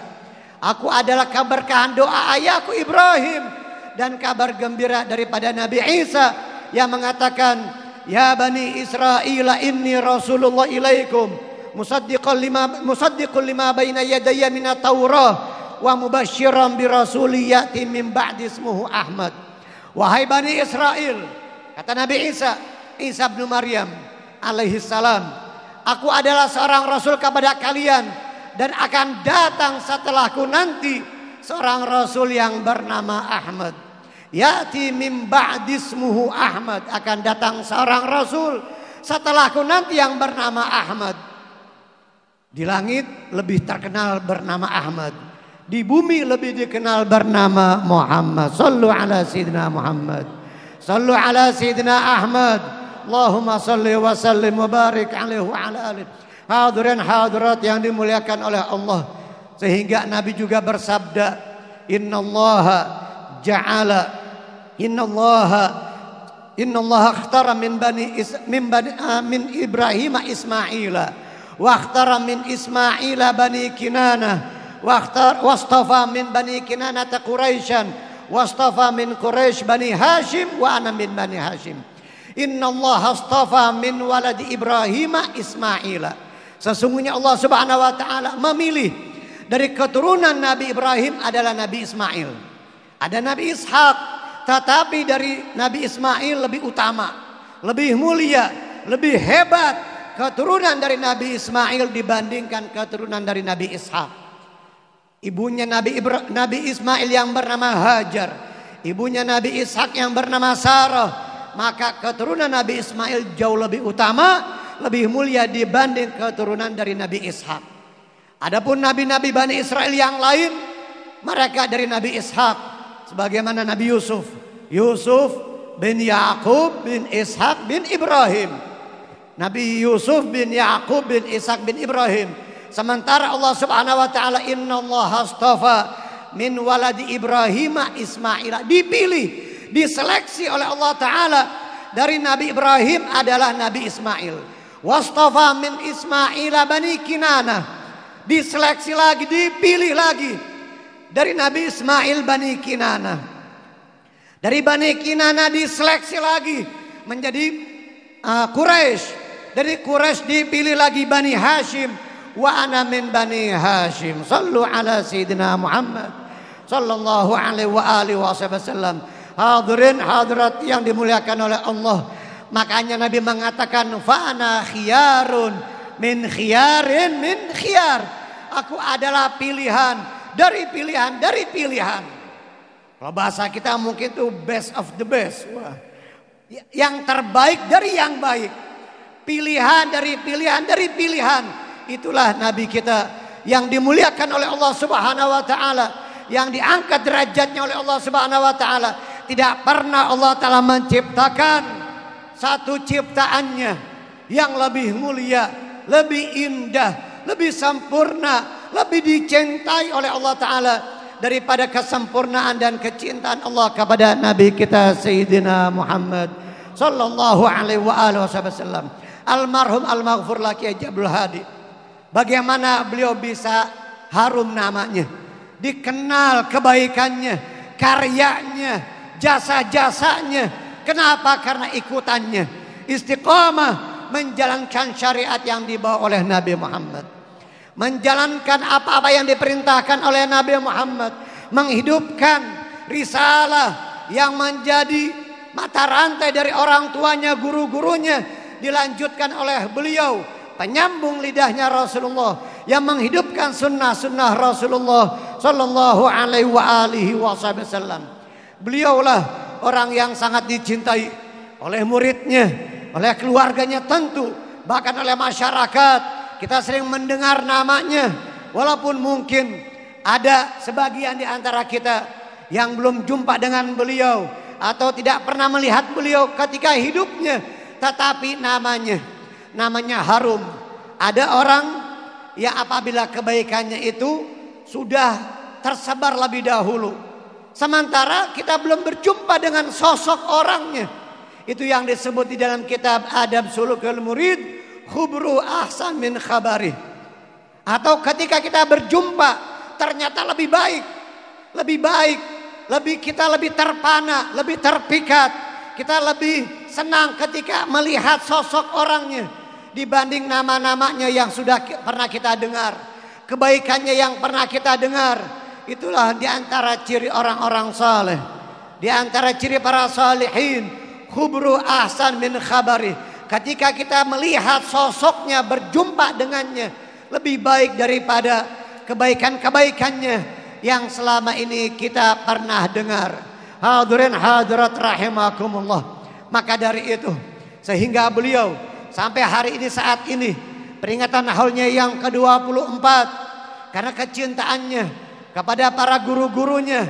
Aku adalah keberkahan doa ayahku Ibrahim dan kabar gembira daripada Nabi Isa yang mengatakan, ya bani Israil inni rasulullah ilaikum musaddiqul lima baina yadayya minat Taurah wa mubasysyiran bi rasuli ya'ti min ba'di ismuhu Ahmad. Wahai bani Israel, kata Nabi Isa bin Maryam alaihi salam, aku adalah seorang rasul kepada kalian, dan akan datang setelahku nanti seorang rasul yang bernama Ahmad. Ya'ti min ba'di ismuhu Ahmad, akan datang seorang rasul setelahku nanti yang bernama Ahmad. Di langit lebih terkenal bernama Ahmad, di bumi lebih dikenal bernama Muhammad. Sallu ala sayyidina Muhammad, sallu ala sayyidina Ahmad. Allahumma salli wa sallim wa barik alaihi wa ala alihi. Hadirin hadirat yang dimuliakan oleh Allah, sehingga Nabi juga bersabda, innallaha ikhtara min Ibrahim Ismaila wa ikhtara min Ismaila bani Kinanah wastafa min bani Kinanah Quraisyan wastafa min Quraisy bani Hashim wa ana min bani Hashim. Innallaha astafa min waladi Ibrahim Ismaila. Sesungguhnya Allah Subhanahu wa taala memilih dari keturunan Nabi Ibrahim adalah Nabi Ismail. Ada Nabi Ishak, tetapi dari Nabi Ismail lebih utama, lebih mulia, lebih hebat keturunan dari Nabi Ismail dibandingkan keturunan dari Nabi Ishak. Ibunya Nabi Ismail yang bernama Hajar, ibunya Nabi Ishak yang bernama Sarah, maka keturunan Nabi Ismail jauh lebih utama, lebih mulia dibanding keturunan dari Nabi Ishak. Adapun nabi-nabi Bani Israel yang lain, mereka dari Nabi Ishak, sebagaimana Nabi Yusuf bin Yaqub bin Ishak bin Ibrahim. Nabi Yusuf bin Yaqub bin Ishak bin Ibrahim. Sementara Allah Subhanahu wa taala, innallaha astafa min waladi Ibrahim Ismail, dipilih, diseleksi oleh Allah taala dari Nabi Ibrahim adalah Nabi Ismail. Wastafa min Ismaila bani Kinanah, diseleksi lagi, dipilih lagi dari Nabi Ismail bani Kinanah. Dari bani Kinanah diseleksi lagi menjadi Quraisy, Dari Quraisy dipilih lagi Bani Hashim. Wa ana min Bani Hashim. Sallu ala Sayyidina Muhammad sallallahu alaihi wa alihi wasallam. Hadirin hadirat yang dimuliakan oleh Allah. Makanya Nabi mengatakan fa ana khiyarun min khiyarin min khiyar. Aku adalah pilihan dari pilihan dari pilihan. Kalau bahasa kita mungkin itu best of the best. Wah. Yang terbaik dari yang baik. Pilihan dari pilihan dari pilihan. Itulah Nabi kita yang dimuliakan oleh Allah Subhanahu wa taala, yang diangkat derajatnya oleh Allah Subhanahu wa taala. Tidak pernah Allah taala menciptakan satu ciptaannya yang lebih mulia, lebih indah, lebih sempurna, lebih dicintai oleh Allah taala daripada kesempurnaan dan kecintaan Allah kepada Nabi kita Sayyidina Muhammad sallallahu alaihi wasallam. Almarhum al-maghfur laki Abdul Hadi. Bagaimana beliau bisa harum namanya, dikenal kebaikannya, karyanya, jasa-jasanya. Kenapa? Karena ikutannya istiqamah menjalankan syariat yang dibawa oleh Nabi Muhammad, menjalankan apa-apa yang diperintahkan oleh Nabi Muhammad, menghidupkan risalah yang menjadi mata rantai dari orang tuanya, guru-gurunya, dilanjutkan oleh beliau, penyambung lidahnya Rasulullah yang menghidupkan sunnah-sunnah Rasulullah sallallahu alaihi wasallam. Beliaulah orang yang sangat dicintai oleh muridnya, oleh keluarganya tentu, bahkan oleh masyarakat. Kita sering mendengar namanya, walaupun mungkin ada sebagian di antara kita yang belum jumpa dengan beliau atau tidak pernah melihat beliau ketika hidupnya, tetapi namanya harum. Ada orang yang apabila kebaikannya itu sudah tersebar lebih dahulu, sementara kita belum berjumpa dengan sosok orangnya. Itu yang disebut di dalam kitab Adab Sulukul Murid, khubru ahsan min khabari. Atau ketika kita berjumpa ternyata lebih baik, kita lebih terpana, lebih terpikat, kita lebih senang ketika melihat sosok orangnya dibanding nama-namanya yang sudah pernah kita dengar, kebaikannya yang pernah kita dengar. Itulah di antara ciri orang-orang saleh, di antara ciri para salihin, khubru ahsan min khabari. Ketika kita melihat sosoknya, berjumpa dengannya, lebih baik daripada kebaikan-kebaikannya yang selama ini kita pernah dengar. Hadirin hadirat rahimakumullah. Maka dari itu sehingga beliau sampai hari ini, saat ini, peringatan haulnya yang ke-24, karena kecintaannya kepada para guru-gurunya,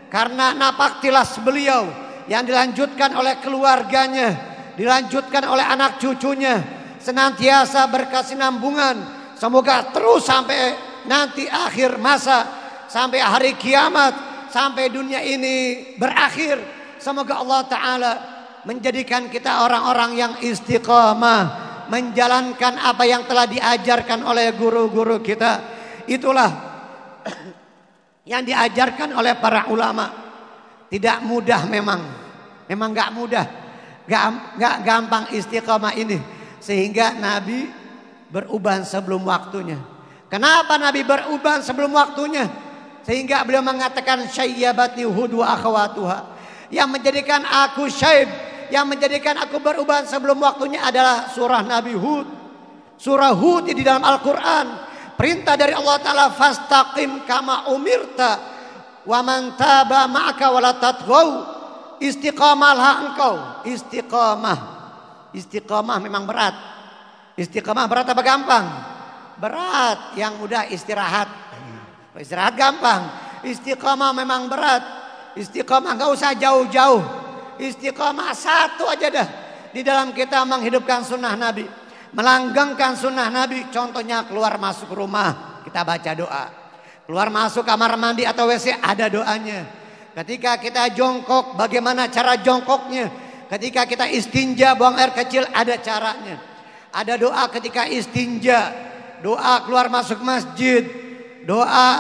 karena napak tilas beliau yang dilanjutkan oleh keluarganya, dilanjutkan oleh anak cucunya, senantiasa berkesinambungan. Semoga terus sampai nanti akhir masa, sampai hari kiamat, sampai dunia ini berakhir. Semoga Allah Ta'ala menjadikan kita orang-orang yang istiqamah, menjalankan apa yang telah diajarkan oleh guru-guru kita. Itulah yang diajarkan oleh para ulama. Tidak mudah, memang gak mudah, gak gampang istiqamah ini. Sehingga Nabi beruban sebelum waktunya. Kenapa Nabi beruban sebelum waktunya? Sehingga beliau mengatakan syayyabati hud wa akhawatuha. Yang menjadikan aku syaib, yang menjadikan aku beruban sebelum waktunya adalah surah Nabi Hud. Surah Hud di dalam Al-Quran, perintah dari Allah Ta'ala, fastaqim kama umirta wa man taba ma'aka wa la tatghaw. Istiqamahlah engkau. Istiqamah memang berat. Istiqamah berat apa gampang? Berat. Yang mudah istirahat. Istirahat gampang. Istiqamah memang berat. Istiqamah gak usah jauh-jauh. Istiqamah satu aja dah. Di dalam kita menghidupkan sunnah Nabi, melanggengkan sunnah Nabi. Contohnya keluar masuk rumah, kita baca doa. Keluar masuk kamar mandi atau WC, ada doanya. Ketika kita jongkok, bagaimana cara jongkoknya. Ketika kita istinja, buang air kecil, ada caranya. Ada doa ketika istinja, doa keluar masuk masjid, doa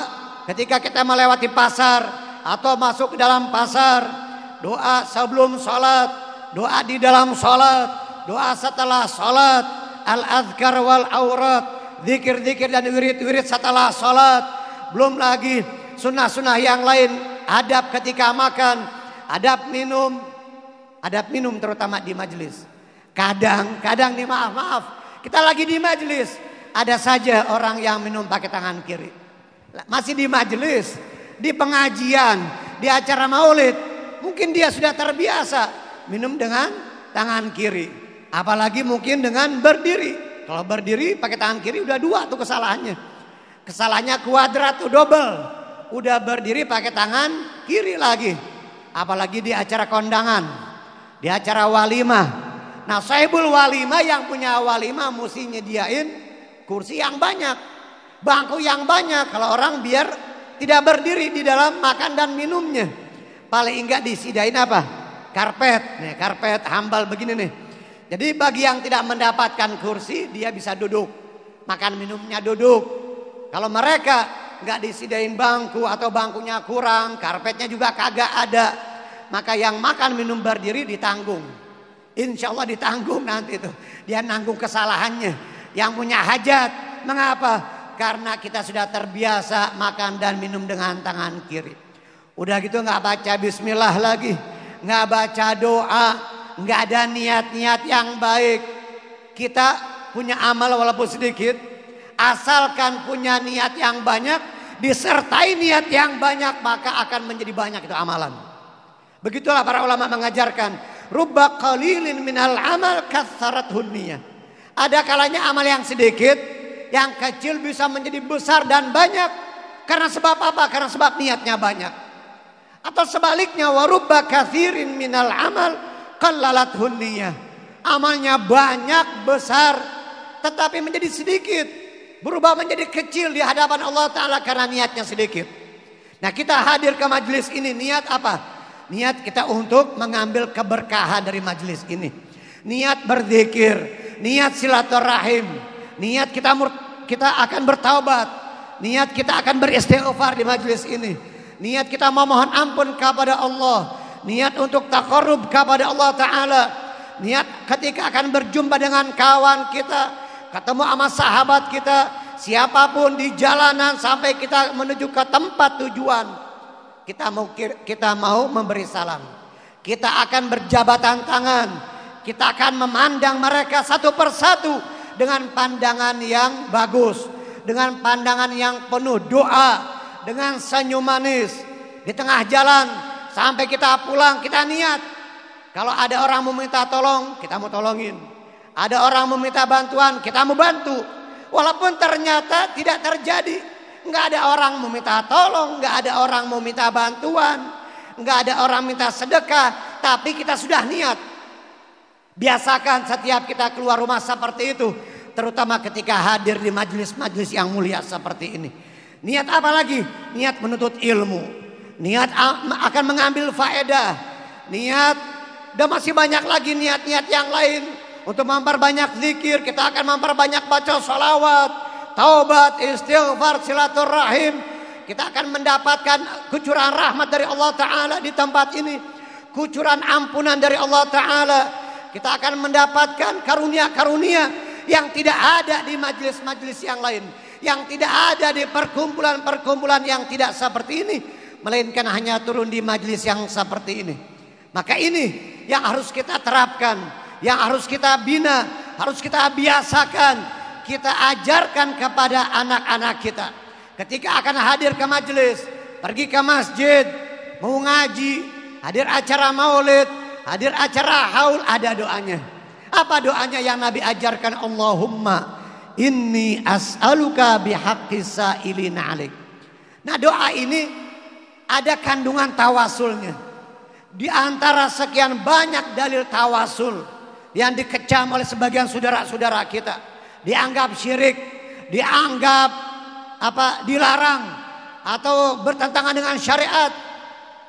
ketika kita melewati pasar atau masuk ke dalam pasar, doa sebelum sholat, doa di dalam sholat, doa setelah sholat. al-azkar wal aurat, zikir-zikir dan wirid-wirid setelah salat. Belum lagi sunnah-sunnah yang lain, adab ketika makan, adab minum terutama di majelis. Kadang nih maaf, kita lagi di majelis, ada saja orang yang minum pakai tangan kiri. Masih di majelis, di pengajian, di acara maulid, mungkin dia sudah terbiasa minum dengan tangan kiri. Apalagi mungkin dengan berdiri. Kalau berdiri pakai tangan kiri udah 2 tuh kesalahannya. Kesalahannya kuadrat tuh double. Udah berdiri pakai tangan kiri lagi. Apalagi di acara kondangan, di acara walimah. Nah, sahibul walimah yang punya walimah mesti nyediain kursi yang banyak, bangku yang banyak. Kalau orang biar tidak berdiri di dalam makan dan minumnya. Paling enggak disediain apa? Karpet. Nih, karpet hambal begini nih. Jadi bagi yang tidak mendapatkan kursi, dia bisa duduk. Makan minumnya duduk. Kalau mereka nggak disediain bangku atau bangkunya kurang, karpetnya juga kagak ada, maka yang makan minum berdiri ditanggung. Insya Allah ditanggung nanti itu. Dia nanggung kesalahannya. Yang punya hajat. Mengapa? Karena kita sudah terbiasa makan dan minum dengan tangan kiri. Udah gitu nggak baca bismillah lagi, nggak baca doa, nggak ada niat-niat yang baik. Kita punya amal walaupun sedikit, asalkan punya niat yang banyak, disertai niat yang banyak, maka akan menjadi banyak itu amalan. Begitulah para ulama mengajarkan, rubba qalilin minal amal katsarathun niyah. Ada kalanya amal yang sedikit, yang kecil bisa menjadi besar dan banyak. Karena sebab apa? Karena sebab niatnya banyak. Atau sebaliknya, wa rubba katsirin minal amal qallalathun niyah. Amalnya banyak, besar, tetapi menjadi sedikit, berubah menjadi kecil di hadapan Allah Ta'ala karena niatnya sedikit. Nah, kita hadir ke majelis ini, niat apa? Niat kita untuk mengambil keberkahan dari majelis ini. Niat berzikir, niat silaturahim, niat kita akan bertaubat, niat kita akan beristighfar di majelis ini. Niat kita memohon ampun kepada Allah, niat untuk taqarrub kepada Allah Ta'ala, niat ketika akan berjumpa dengan kawan kita, ketemu sama sahabat kita, siapapun di jalanan sampai kita menuju ke tempat tujuan. Kita mau memberi salam. Kita akan berjabatan tangan. Kita akan memandang mereka satu persatu dengan pandangan yang bagus, dengan pandangan yang penuh doa, dengan senyum manis. Di tengah jalan sampai kita pulang, kita niat. Kalau ada orang meminta tolong, kita mau tolongin. Ada orang meminta bantuan, kita mau bantu. Walaupun ternyata tidak terjadi. Enggak ada orang meminta tolong, enggak ada orang meminta bantuan, enggak ada orang minta sedekah, tapi kita sudah niat. Biasakan setiap kita keluar rumah seperti itu, terutama ketika hadir di majelis-majelis yang mulia seperti ini. Niat apa lagi? Niat menuntut ilmu, niat akan mengambil faedah, niat, dan masih banyak lagi niat-niat yang lain. Untuk memperbanyak zikir, kita akan memperbanyak baca sholawat, taubat, istighfar, silaturahim. Kita akan mendapatkan kucuran rahmat dari Allah Ta'ala di tempat ini, kucuran ampunan dari Allah Ta'ala. Kita akan mendapatkan karunia-karunia yang tidak ada di majelis-majelis yang lain, yang tidak ada di perkumpulan-perkumpulan yang tidak seperti ini, melainkan hanya turun di majelis yang seperti ini. Maka ini yang harus kita terapkan, yang harus kita bina, harus kita biasakan, kita ajarkan kepada anak-anak kita. Ketika akan hadir ke majelis, pergi ke masjid, mau ngaji, hadir acara maulid, hadir acara haul, ada doanya. Apa doanya yang Nabi ajarkan? Allahumma inni as'aluka bihaqqis sa'ilina alaik. Nah, doa ini ada kandungan tawasulnya. Di antara sekian banyak dalil tawasul yang dikecam oleh sebagian saudara-saudara kita, dianggap syirik, dianggap dilarang atau bertentangan dengan syariat.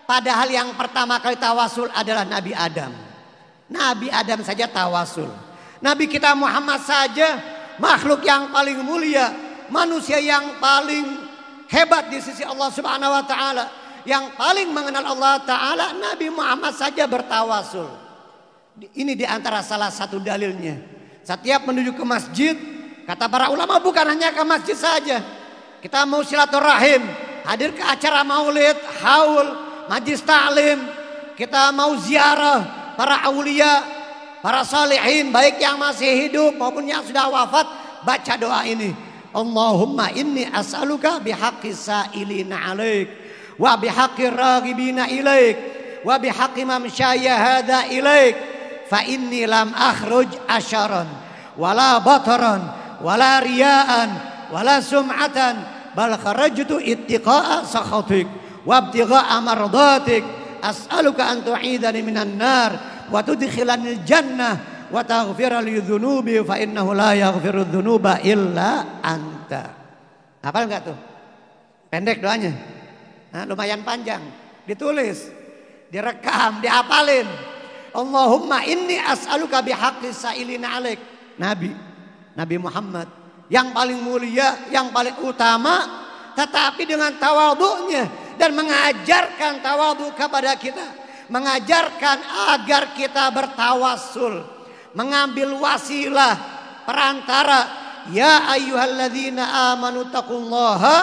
Padahal yang pertama kali tawasul adalah Nabi Adam. Nabi Adam saja tawasul. Nabi kita Muhammad saja, makhluk yang paling mulia, manusia yang paling hebat di sisi Allah Subhanahu wa taala, yang paling mengenal Allah Ta'ala, Nabi Muhammad saja bertawasul. Ini diantara salah satu dalilnya. Setiap menuju ke masjid, kata para ulama bukan hanya ke masjid saja. Kita mau silaturahim, hadir ke acara maulid, haul, majlis ta'lim. Kita mau ziarah para aulia, para salihin, baik yang masih hidup maupun yang sudah wafat. Baca doa ini. Allahumma inni as'aluka bihaqqi sa'ilina alaik, wa bihaqqi raghibina ilaik, wa bihaqqi mamsyaya hadha ilaik, fa inni lam akhruj asyaran, wala bataran, wala riyaan, wala sum'atan, bal kharajtu ittiqa'a sakhatik, wa ibtigha'a mardatik. As'aluka an tu'idani minan nar, wa tudkhilani jannah, wa taghfira li dzunubi fa innahu la yaghfiru dzunuba illa anta. Hafal enggak tuh? Pendek doanya. Nah, lumayan panjang. Ditulis, direkam, dihafalin. Allahumma inni as'aluka bihaqqi sa'ilina alaik. Nabi Muhammad yang paling mulia, yang paling utama, tetapi dengan tawadhu'nya dan mengajarkan tawadhu kepada kita, mengajarkan agar kita bertawassul, mengambil wasilah perantara. Ya ayyuhalladzina amanu taqullaha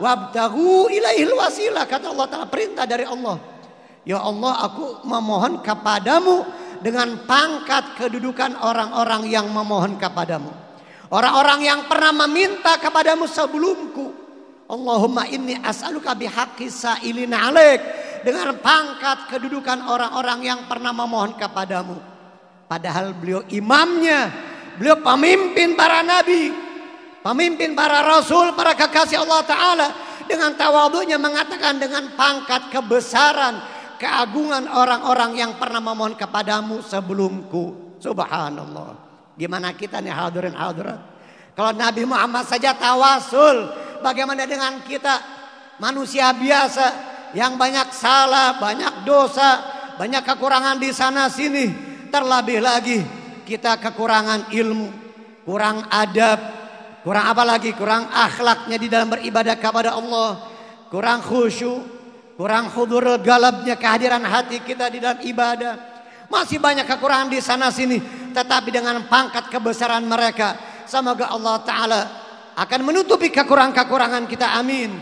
wabtaghu ilaihil wasilah, kata Allah Ta'ala, perintah dari Allah. Ya Allah, aku memohon kepadamu dengan pangkat kedudukan orang-orang yang memohon kepadamu, orang-orang yang pernah meminta kepadamu sebelumku. Allahumma inni as'aluka bihaqqi sa'ilina alaik, dengan pangkat kedudukan orang-orang yang pernah memohon kepadamu. Padahal beliau imamnya, beliau pemimpin para nabi, pemimpin para rasul, para kekasih Allah Ta'ala. Dengan tawadhu'nya mengatakan dengan pangkat kebesaran, keagungan orang-orang yang pernah memohon kepadamu sebelumku. Subhanallah. Gimana kita nih hadirin hadirat? Kalau Nabi Muhammad saja tawasul, bagaimana dengan kita manusia biasa yang banyak salah, banyak dosa, banyak kekurangan di sana sini. Terlebih lagi kita kekurangan ilmu, kurang adab, kurang apa lagi? Kurang akhlaknya di dalam beribadah kepada Allah, kurang khusyuk, kurang hudurul galabnya kehadiran hati kita di dalam ibadah. Masih banyak kekurangan di sana sini, tetapi dengan pangkat kebesaran mereka, semoga Allah Ta'ala akan menutupi kekurangan-kekurangan kita, amin.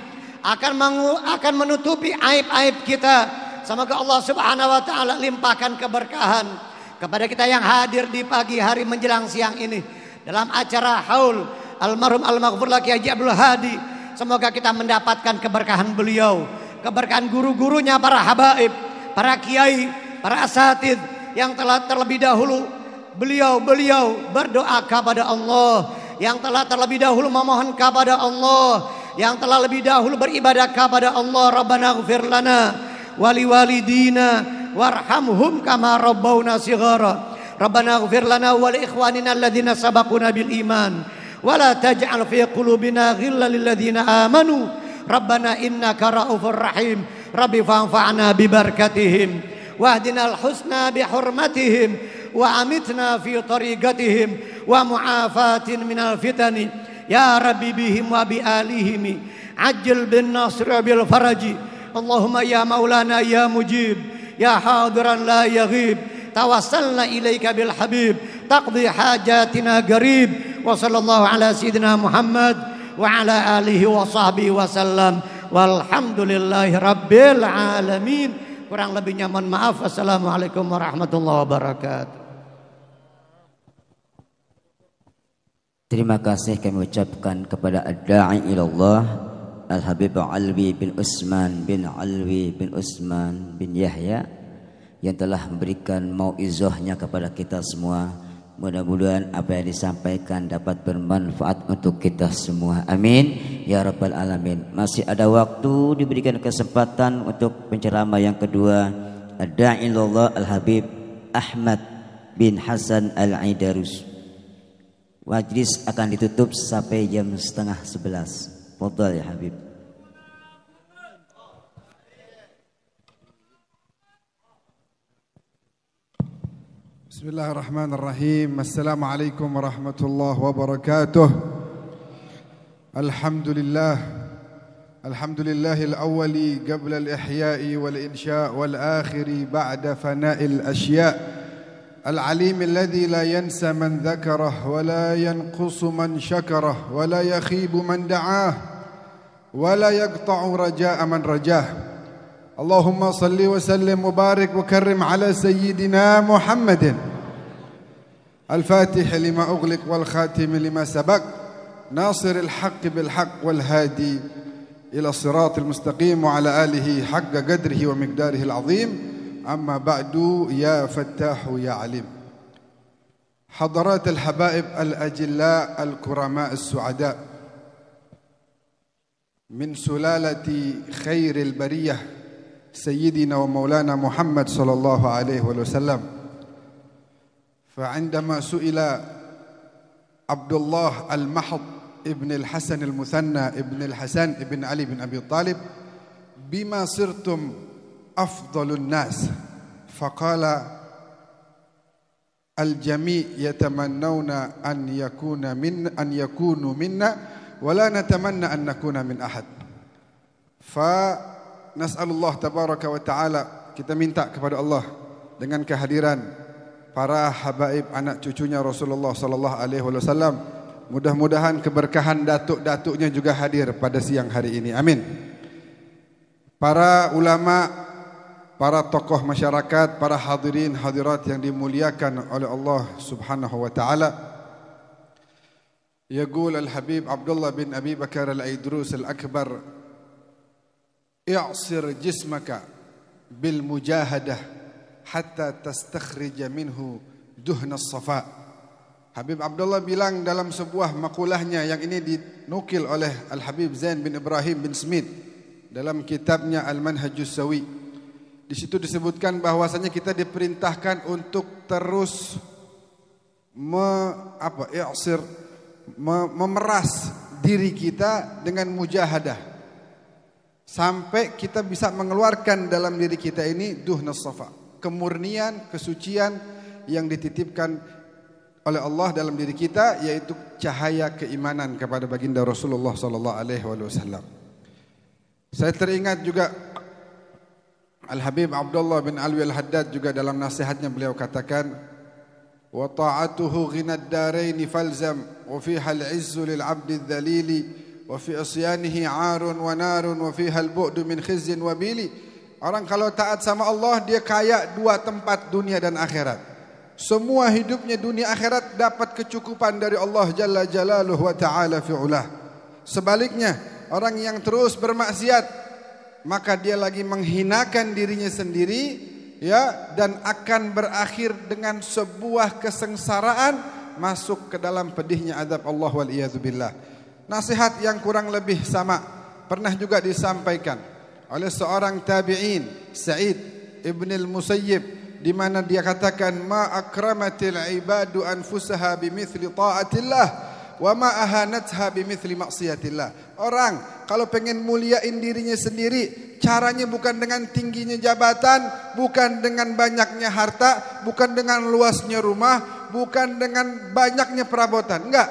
Akan menutupi aib-aib kita. Semoga Allah Subhanahu wa Ta'ala limpahkan keberkahan kepada kita yang hadir di pagi hari menjelang siang ini dalam acara haul almarhum al-maghfurlah Kiai Haji Abdul Hadi. Semoga kita mendapatkan keberkahan beliau, keberkahan guru-gurunya, para habaib, para kiai, para asatid yang telah terlebih dahulu beliau berdoa kepada Allah, yang telah terlebih dahulu memohon kepada Allah, yang telah lebih dahulu beribadah kepada Allah. Rabbana ighfir lana wa liwalidina warhamhum kama rabbawna shighara. Rabbana ighfir lana wa li ikhwanina alladhina sabaquna bil iman wa la taj'al fi qulubina ghillan lil ladzina amanu Rabbana innaka ra'ufur rahim. Rabbi fa'anfa'na bi barakatihim wahdinal husna bi hurmatihim wa amitna fi tariqatihim wa mu'afatin minal fitani ya rabbi bihim wa bi alihim ajil bin nasr bil faraji. Allahumma ya maulana ya mujib ya hadiran la yaghib tawassalna ilaika bil habib taqdi hajatina garib. Wa sallallahu ala sayyidina Muhammad wa ala alihi wa sahbihi wa sallam walhamdulillahi rabbil alamin. Kurang lebihnya mohon maaf. Assalamualaikum warahmatullahi wabarakatuh. Terima kasih kami ucapkan kepada ad-da'i ilallah Al-Habib Alwi bin Usman bin Alwi bin Usman bin Yahya yang telah memberikan mau'izahnya kepada kita semua. Mudah-mudahan apa yang disampaikan dapat bermanfaat untuk kita semua. Amin ya rabbal alamin. Masih ada waktu, diberikan kesempatan untuk penceramah yang kedua, ad-da'i ilallah Al-Habib Ahmad bin Hasan Al-Aidarus. Majlis akan ditutup sampai jam 10:30. Fadhal ya Habib. Bismillahirrahmanirrahim. Assalamualaikum warahmatullahi wabarakatuh. Alhamdulillah. Alhamdulillahil awwali qabla al-ihya'i wal insya' wal akhiri ba'da fana'il asya'. العليم الذي لا ينسى من ذكره ولا ينقص من شكره ولا يخيب من دعاه ولا يقطع رجاء من رجاه. اللهم صل وسلم وبارك وكرم على سيدنا محمد الفاتح لما أغلق والخاتم لما سبق ناصر الحق بالحق والهادي إلى الصراط المستقيم وعلى آله حق قدره ومقداره العظيم. أما بعد يا فتاح يا عليم. حضرات الحبائب الأجلاء الكرماء السعداء من سلالة خير البرية سيدنا ومولانا محمد صلى الله عليه وسلم. فعندما سئل عبد الله المحض ابن الحسن المثنى ابن الحسن ابن علي بن أبي طالب بما صرتم أفضل الناس فقال الجميع يتمنون أن يكونوا منا ولا نتمنى أن نكون من أحد. فنسأل الله تبارك وتعالى, kita minta kepada Allah dengan kehadiran para habaib anak cucunya Rasulullah sallallahu alaihi wasallam, mudah-mudahan keberkahan datuk-datuknya juga hadir pada siang hari ini. Amin. Para ulama, para tokoh masyarakat, para hadirin hadirat yang dimuliakan oleh Allah Subhanahu wa taala. Yaqul al-Habib Abdullah bin Abi Bakar al-Aidrus al-Akbar, i'sir jismaka bil mujahadah hatta tastakhrija minhu duhna as-safa. Habib Abdullah bilang dalam sebuah makulahnya yang ini dinukil oleh Al-Habib Zain bin Ibrahim bin Smith dalam kitabnya Al-Manhajus Sawi. Di situ disebutkan bahwasanya kita diperintahkan untuk terus memeras diri kita dengan mujahadah sampai kita bisa mengeluarkan dalam diri kita ini duhnas safa, kemurnian, kesucian yang dititipkan oleh Allah dalam diri kita, yaitu cahaya keimanan kepada baginda Rasulullah sallallahu alaihi wasallam. Saya teringat juga Al-Habib Abdullah bin Alwi Al-Haddad juga dalam nasihatnya beliau katakan, wa ta'atuhu ghinad daraini falzam wa fiha al-'izzu lil 'abdi adh-dhalili wa fi isyanihi 'arun wa narun wa fiha al-bu'du min khizyin wa bili. Orang kalau taat sama Allah dia kaya dua tempat, dunia dan akhirat. Semua hidupnya dunia akhirat dapat kecukupan dari Allah Jalla Jalaluhu wa ta'ala fi'ulah. Sebaliknya, orang yang terus bermaksiat maka dia lagi menghinakan dirinya sendiri, ya, dan akan berakhir dengan sebuah kesengsaraan, masuk ke dalam pedihnya azab Allah wal iyadzu billah. Nasihat yang kurang lebih sama pernah juga disampaikan oleh seorang tabi'in, Sa'id ibn al-Musayyib, di mana dia katakan, ma akramatil ibadu anfusaha bimithli ta'atillah wa ma ahanatha bimithli maksiatillah. Orang kalau pengen muliain dirinya sendiri, caranya bukan dengan tingginya jabatan, bukan dengan banyaknya harta, bukan dengan luasnya rumah, bukan dengan banyaknya perabotan, enggak.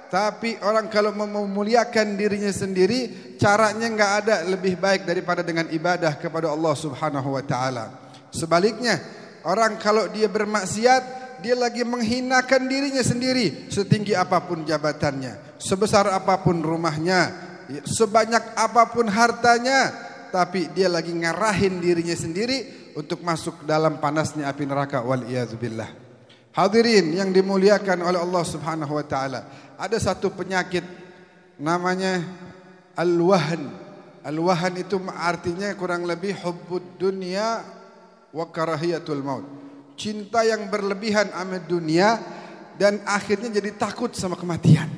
Tapi orang kalau memuliakan dirinya sendiri, caranya enggak ada lebih baik daripada dengan ibadah kepada Allah Subhanahu wa taala. Sebaliknya, orang kalau dia bermaksiat, dia lagi menghinakan dirinya sendiri, setinggi apapun jabatannya, sebesar apapun rumahnya, sebanyak apapun hartanya, tapi dia lagi ngarahin dirinya sendiri untuk masuk dalam panasnya api neraka wal iyadzu billah. Hadirin yang dimuliakan oleh Allah Subhanahu wa taala, ada satu penyakit namanya al-wahn. Al-wahn itu artinya kurang lebih hubbud dunya wa karahiyatul maut. Cinta yang berlebihan sama dunia dan akhirnya jadi takut sama kematian.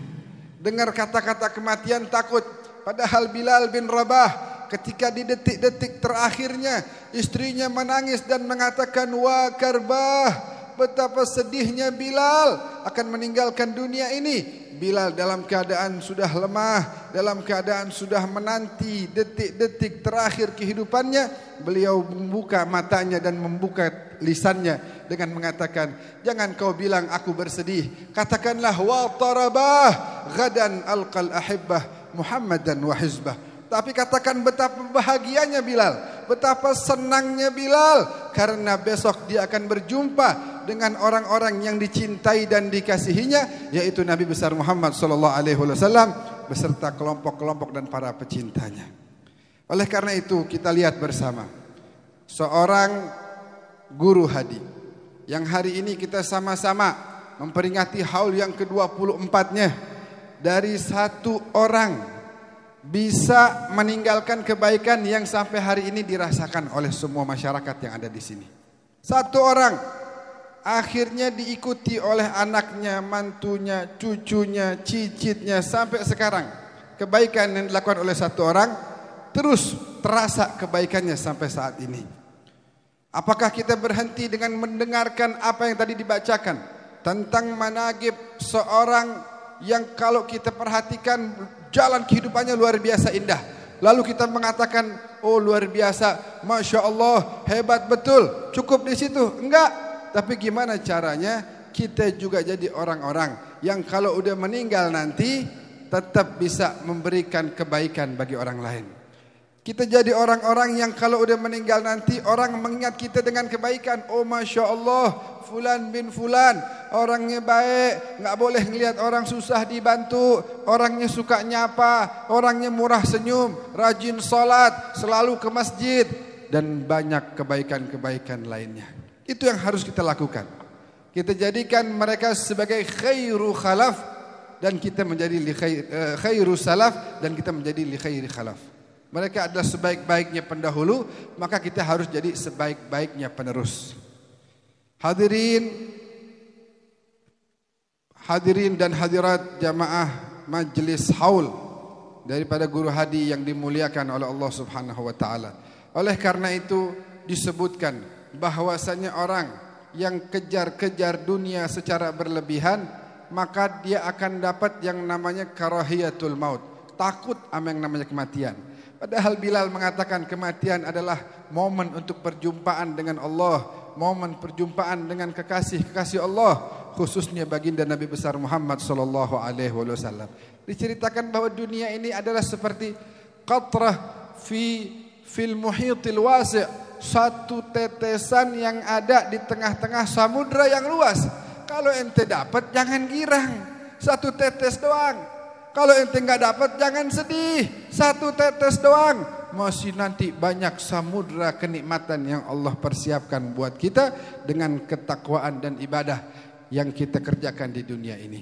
Dengar kata-kata kematian takut. Padahal Bilal bin Rabah ketika di detik-detik terakhirnya istrinya menangis dan mengatakan, wa karbah, betapa sedihnya Bilal akan meninggalkan dunia ini. Bilal dalam keadaan sudah lemah, dalam keadaan sudah menanti detik-detik terakhir kehidupannya, beliau membuka matanya dan membuka lisannya dengan mengatakan, jangan kau bilang aku bersedih, katakanlah wa tarabah ghadan alqal ahibbah Muhammadan wa hizbah. Tapi katakan betapa bahagianya Bilal, betapa senangnya Bilal, karena besok dia akan berjumpa dengan orang-orang yang dicintai dan dikasihinya, yaitu Nabi besar Muhammad sallallahu alaihi wasallam beserta kelompok-kelompok dan para pecintanya. Oleh karena itu kita lihat bersama seorang guru hadi yang hari ini kita sama-sama memperingati haul yang ke-24-nya. Dari satu orang bisa meninggalkan kebaikan yang sampai hari ini dirasakan oleh semua masyarakat yang ada di sini. Satu orang akhirnya diikuti oleh anaknya, mantunya, cucunya, cicitnya sampai sekarang. Kebaikan yang dilakukan oleh satu orang terus terasa kebaikannya sampai saat ini. Apakah kita berhenti dengan mendengarkan apa yang tadi dibacakan tentang manaqib seorang yang kalau kita perhatikan jalan kehidupannya luar biasa indah. Lalu kita mengatakan, oh luar biasa, Masya Allah, hebat betul, cukup di situ? Enggak. Tapi gimana caranya kita juga jadi orang-orang yang kalau udah meninggal nanti tetap bisa memberikan kebaikan bagi orang lain. Kita jadi orang-orang yang kalau udah meninggal nanti orang mengingat kita dengan kebaikan. Oh Masya Allah, Fulan bin Fulan, orangnya baik, nggak boleh ngelihat orang susah dibantu, orangnya suka nyapa, orangnya murah senyum, rajin sholat, selalu ke masjid, dan banyak kebaikan-kebaikan lainnya. Itu yang harus kita lakukan. Kita jadikan mereka sebagai khairu khalaf dan kita menjadi khairu salaf dan kita menjadi li khairi khalaf. Mereka adalah sebaik-baiknya pendahulu, maka kita harus jadi sebaik-baiknya penerus. Hadirin dan hadirat jamaah majlis haul daripada guru hadi yang dimuliakan oleh Allah Subhanahu wa taala. Oleh karena itu disebutkan bahwasanya orang yang kejar-kejar dunia secara berlebihan, maka dia akan dapat yang namanya karahiyatul maut, takut sama yang namanya kematian. Padahal Bilal mengatakan kematian adalah momen untuk perjumpaan dengan Allah, momen perjumpaan dengan kekasih-kekasih Allah, khususnya baginda Nabi besar Muhammad sallallahu alaihi wasallam. Diceritakan bahwa dunia ini adalah seperti qatrah fil muhitil wasi', satu tetesan yang ada di tengah-tengah samudra yang luas. Kalau ente dapat jangan girang, satu tetes doang. Kalau ente nggak dapat jangan sedih, satu tetes doang. Masih nanti banyak samudra kenikmatan yang Allah persiapkan buat kita dengan ketakwaan dan ibadah yang kita kerjakan di dunia ini.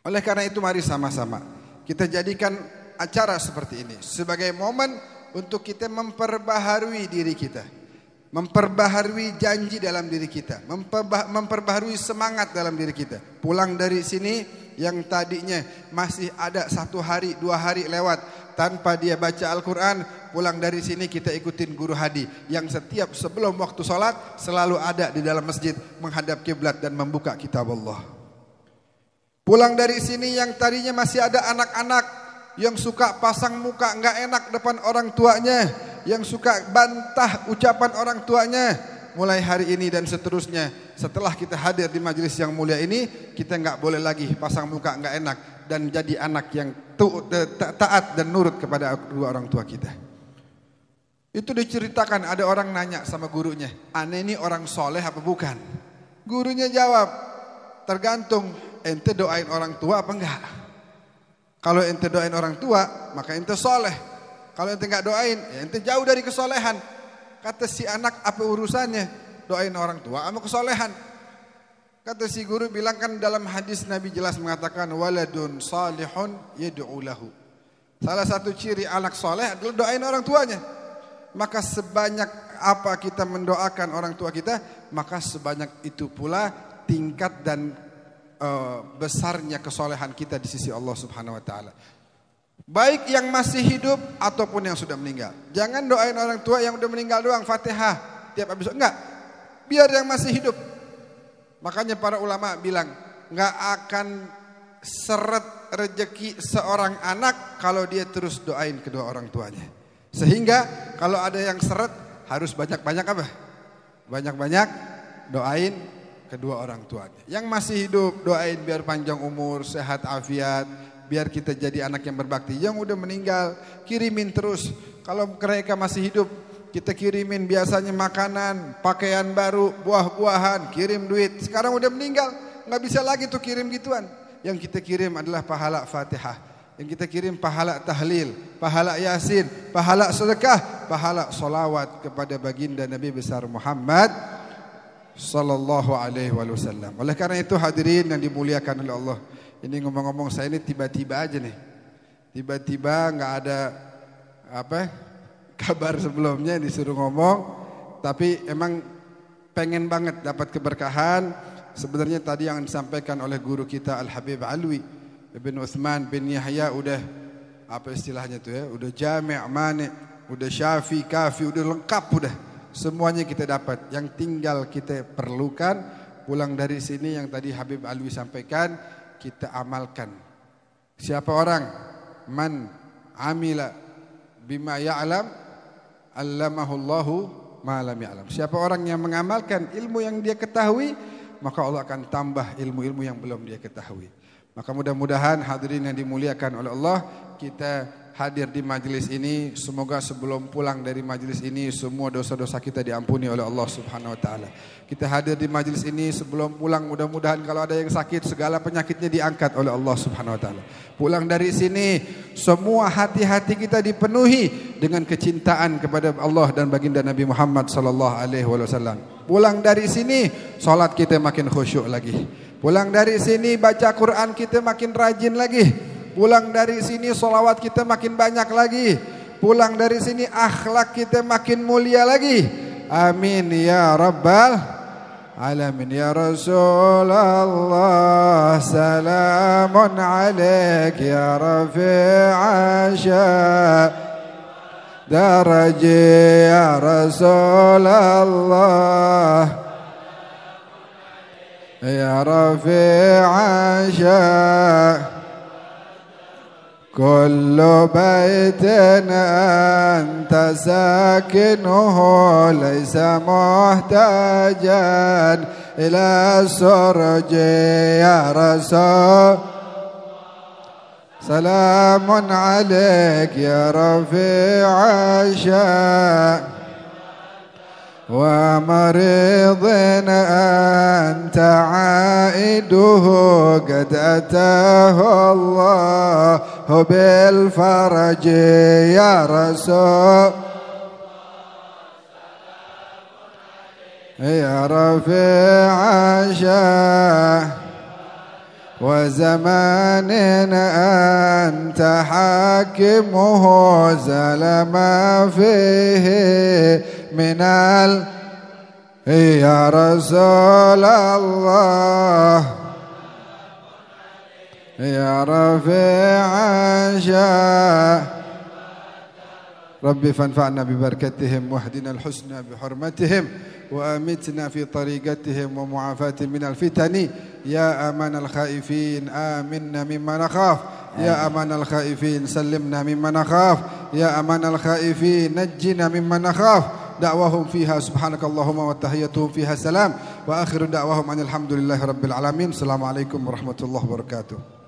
Oleh karena itu mari sama-sama kita jadikan acara seperti ini sebagai momen untuk kita memperbaharui diri kita, memperbaharui janji dalam diri kita, memperbaharui semangat dalam diri kita. Pulang dari sini yang tadinya masih ada 1 hari 2 hari lewat tanpa dia baca Al-Quran, pulang dari sini kita ikutin guru hadi yang setiap sebelum waktu sholat selalu ada di dalam masjid menghadap kiblat dan membuka kitab Allah. Pulang dari sini yang tadinya masih ada anak-anak yang suka pasang muka nggak enak depan orang tuanya, yang suka bantah ucapan orang tuanya, mulai hari ini dan seterusnya setelah kita hadir di majelis yang mulia ini, kita nggak boleh lagi pasang muka nggak enak dan jadi anak yang taat dan nurut kepada kedua orang tua kita. Itu diceritakan ada orang nanya sama gurunya, "Ane ini orang soleh apa bukan?" Gurunya jawab, "Tergantung ente doain orang tua apa enggak. Kalau ente doain orang tua, maka ente soleh. Kalau ente nggak doain, ya ente jauh dari kesolehan." Kata si anak, apa urusannya doain orang tua sama kesolehan? Kata si guru bilang, kan dalam hadis Nabi jelas mengatakan waladun salihun yad'u lahu. Salah satu ciri anak soleh adalah doain orang tuanya. Maka sebanyak apa kita mendoakan orang tua kita, maka sebanyak itu pula tingkat dan besarnya kesolehan kita di sisi Allah Subhanahu wa taala. Baik yang masih hidup ataupun yang sudah meninggal. Jangan doain orang tua yang udah meninggal doang Fatihah tiap habis. Enggak. Biar yang masih hidup. Makanya para ulama bilang, enggak akan seret rezeki seorang anak kalau dia terus doain kedua orang tuanya. Sehingga kalau ada yang seret harus banyak-banyak apa? Banyak-banyak doain kedua orang tuanya. Yang masih hidup doain biar panjang umur, sehat afiat, biar kita jadi anak yang berbakti. Yang udah meninggal kirimin terus. Kalau mereka masih hidup kita kirimin biasanya makanan, pakaian baru, buah-buahan, kirim duit. Sekarang udah meninggal, nggak bisa lagi tuh kirim gituan. Yang kita kirim adalah pahala Fatihah. Yang kita kirim pahala tahlil, pahala yasin, pahala sedekah, pahala solawat kepada baginda Nabi besar Muhammad sallallahu alaihi wasallam. Oleh karena itu hadirin yang dimuliakan oleh Allah, ini ngomong-ngomong saya ini tiba-tiba aja nih. Tiba-tiba nggak ada kabar sebelumnya disuruh ngomong, tapi emang pengen banget dapat keberkahan. Sebenarnya tadi yang disampaikan oleh guru kita Al-Habib Alwi Ibn Uthman bin Yahya udah istilahnya tuh ya, udah jami' mani', udah syafi, kafi, udah lengkap udah. Semuanya kita dapat. Yang tinggal kita perlukan pulang dari sini yang tadi Habib Alwi sampaikan, kita amalkan. Siapa orang? Man amila bima ya'lam allamahullahu ma lam ya'lam. Siapa orang yang mengamalkan ilmu yang dia ketahui, maka Allah akan tambah ilmu-ilmu yang belum dia ketahui. Maka mudah-mudahan hadirin yang dimuliakan oleh Allah, kita hadir di majelis ini, semoga sebelum pulang dari majelis ini semua dosa-dosa kita diampuni oleh Allah Subhanahu wa taala. Kita hadir di majelis ini sebelum pulang, mudah-mudahan kalau ada yang sakit segala penyakitnya diangkat oleh Allah Subhanahu wa taala. Pulang dari sini semua hati-hati kita dipenuhi dengan kecintaan kepada Allah dan baginda Nabi Muhammad sallallahu alaihi wasallam. Pulang dari sini salat kita makin khusyuk lagi. Pulang dari sini baca Quran kita makin rajin lagi. Pulang dari sini solawat kita makin banyak lagi. Pulang dari sini akhlak kita makin mulia lagi. Amin ya rabbal alamin. Ya Rasulullah salamun alaik ya rafi'a sya daraji ya Rasulullah ya rafi'a sya kullu baitin anta sakinuhu laysa muhtajan ila surji ya rasul salamun alaik ya rafi'a sya wa maridin anta aiduhu qad atahu Allahu bil faraj ya rasul ya rafi'a sya wa zamanin anta hakimuhu zalama fihi minal ya Rasulullah ya rafi'a sya Rabbi fanfa'na bi barakatihim wahdina al-husna bi hurmatihim wa amitna fi tariqatihim wa mu'afatihim min al-fitani ya aman al-khaifin aminna mimma nakhaf يا أمان الخائفين سلمنا مما نخاف يا أمان الخائفين نجنا مما نخاف دعواهم فيها سبحانك اللهم وتحيتهم فيها سلام وآخر دعواهم أن الحمد لله رب العالمين السلام عليكم ورحمة الله وبركاته.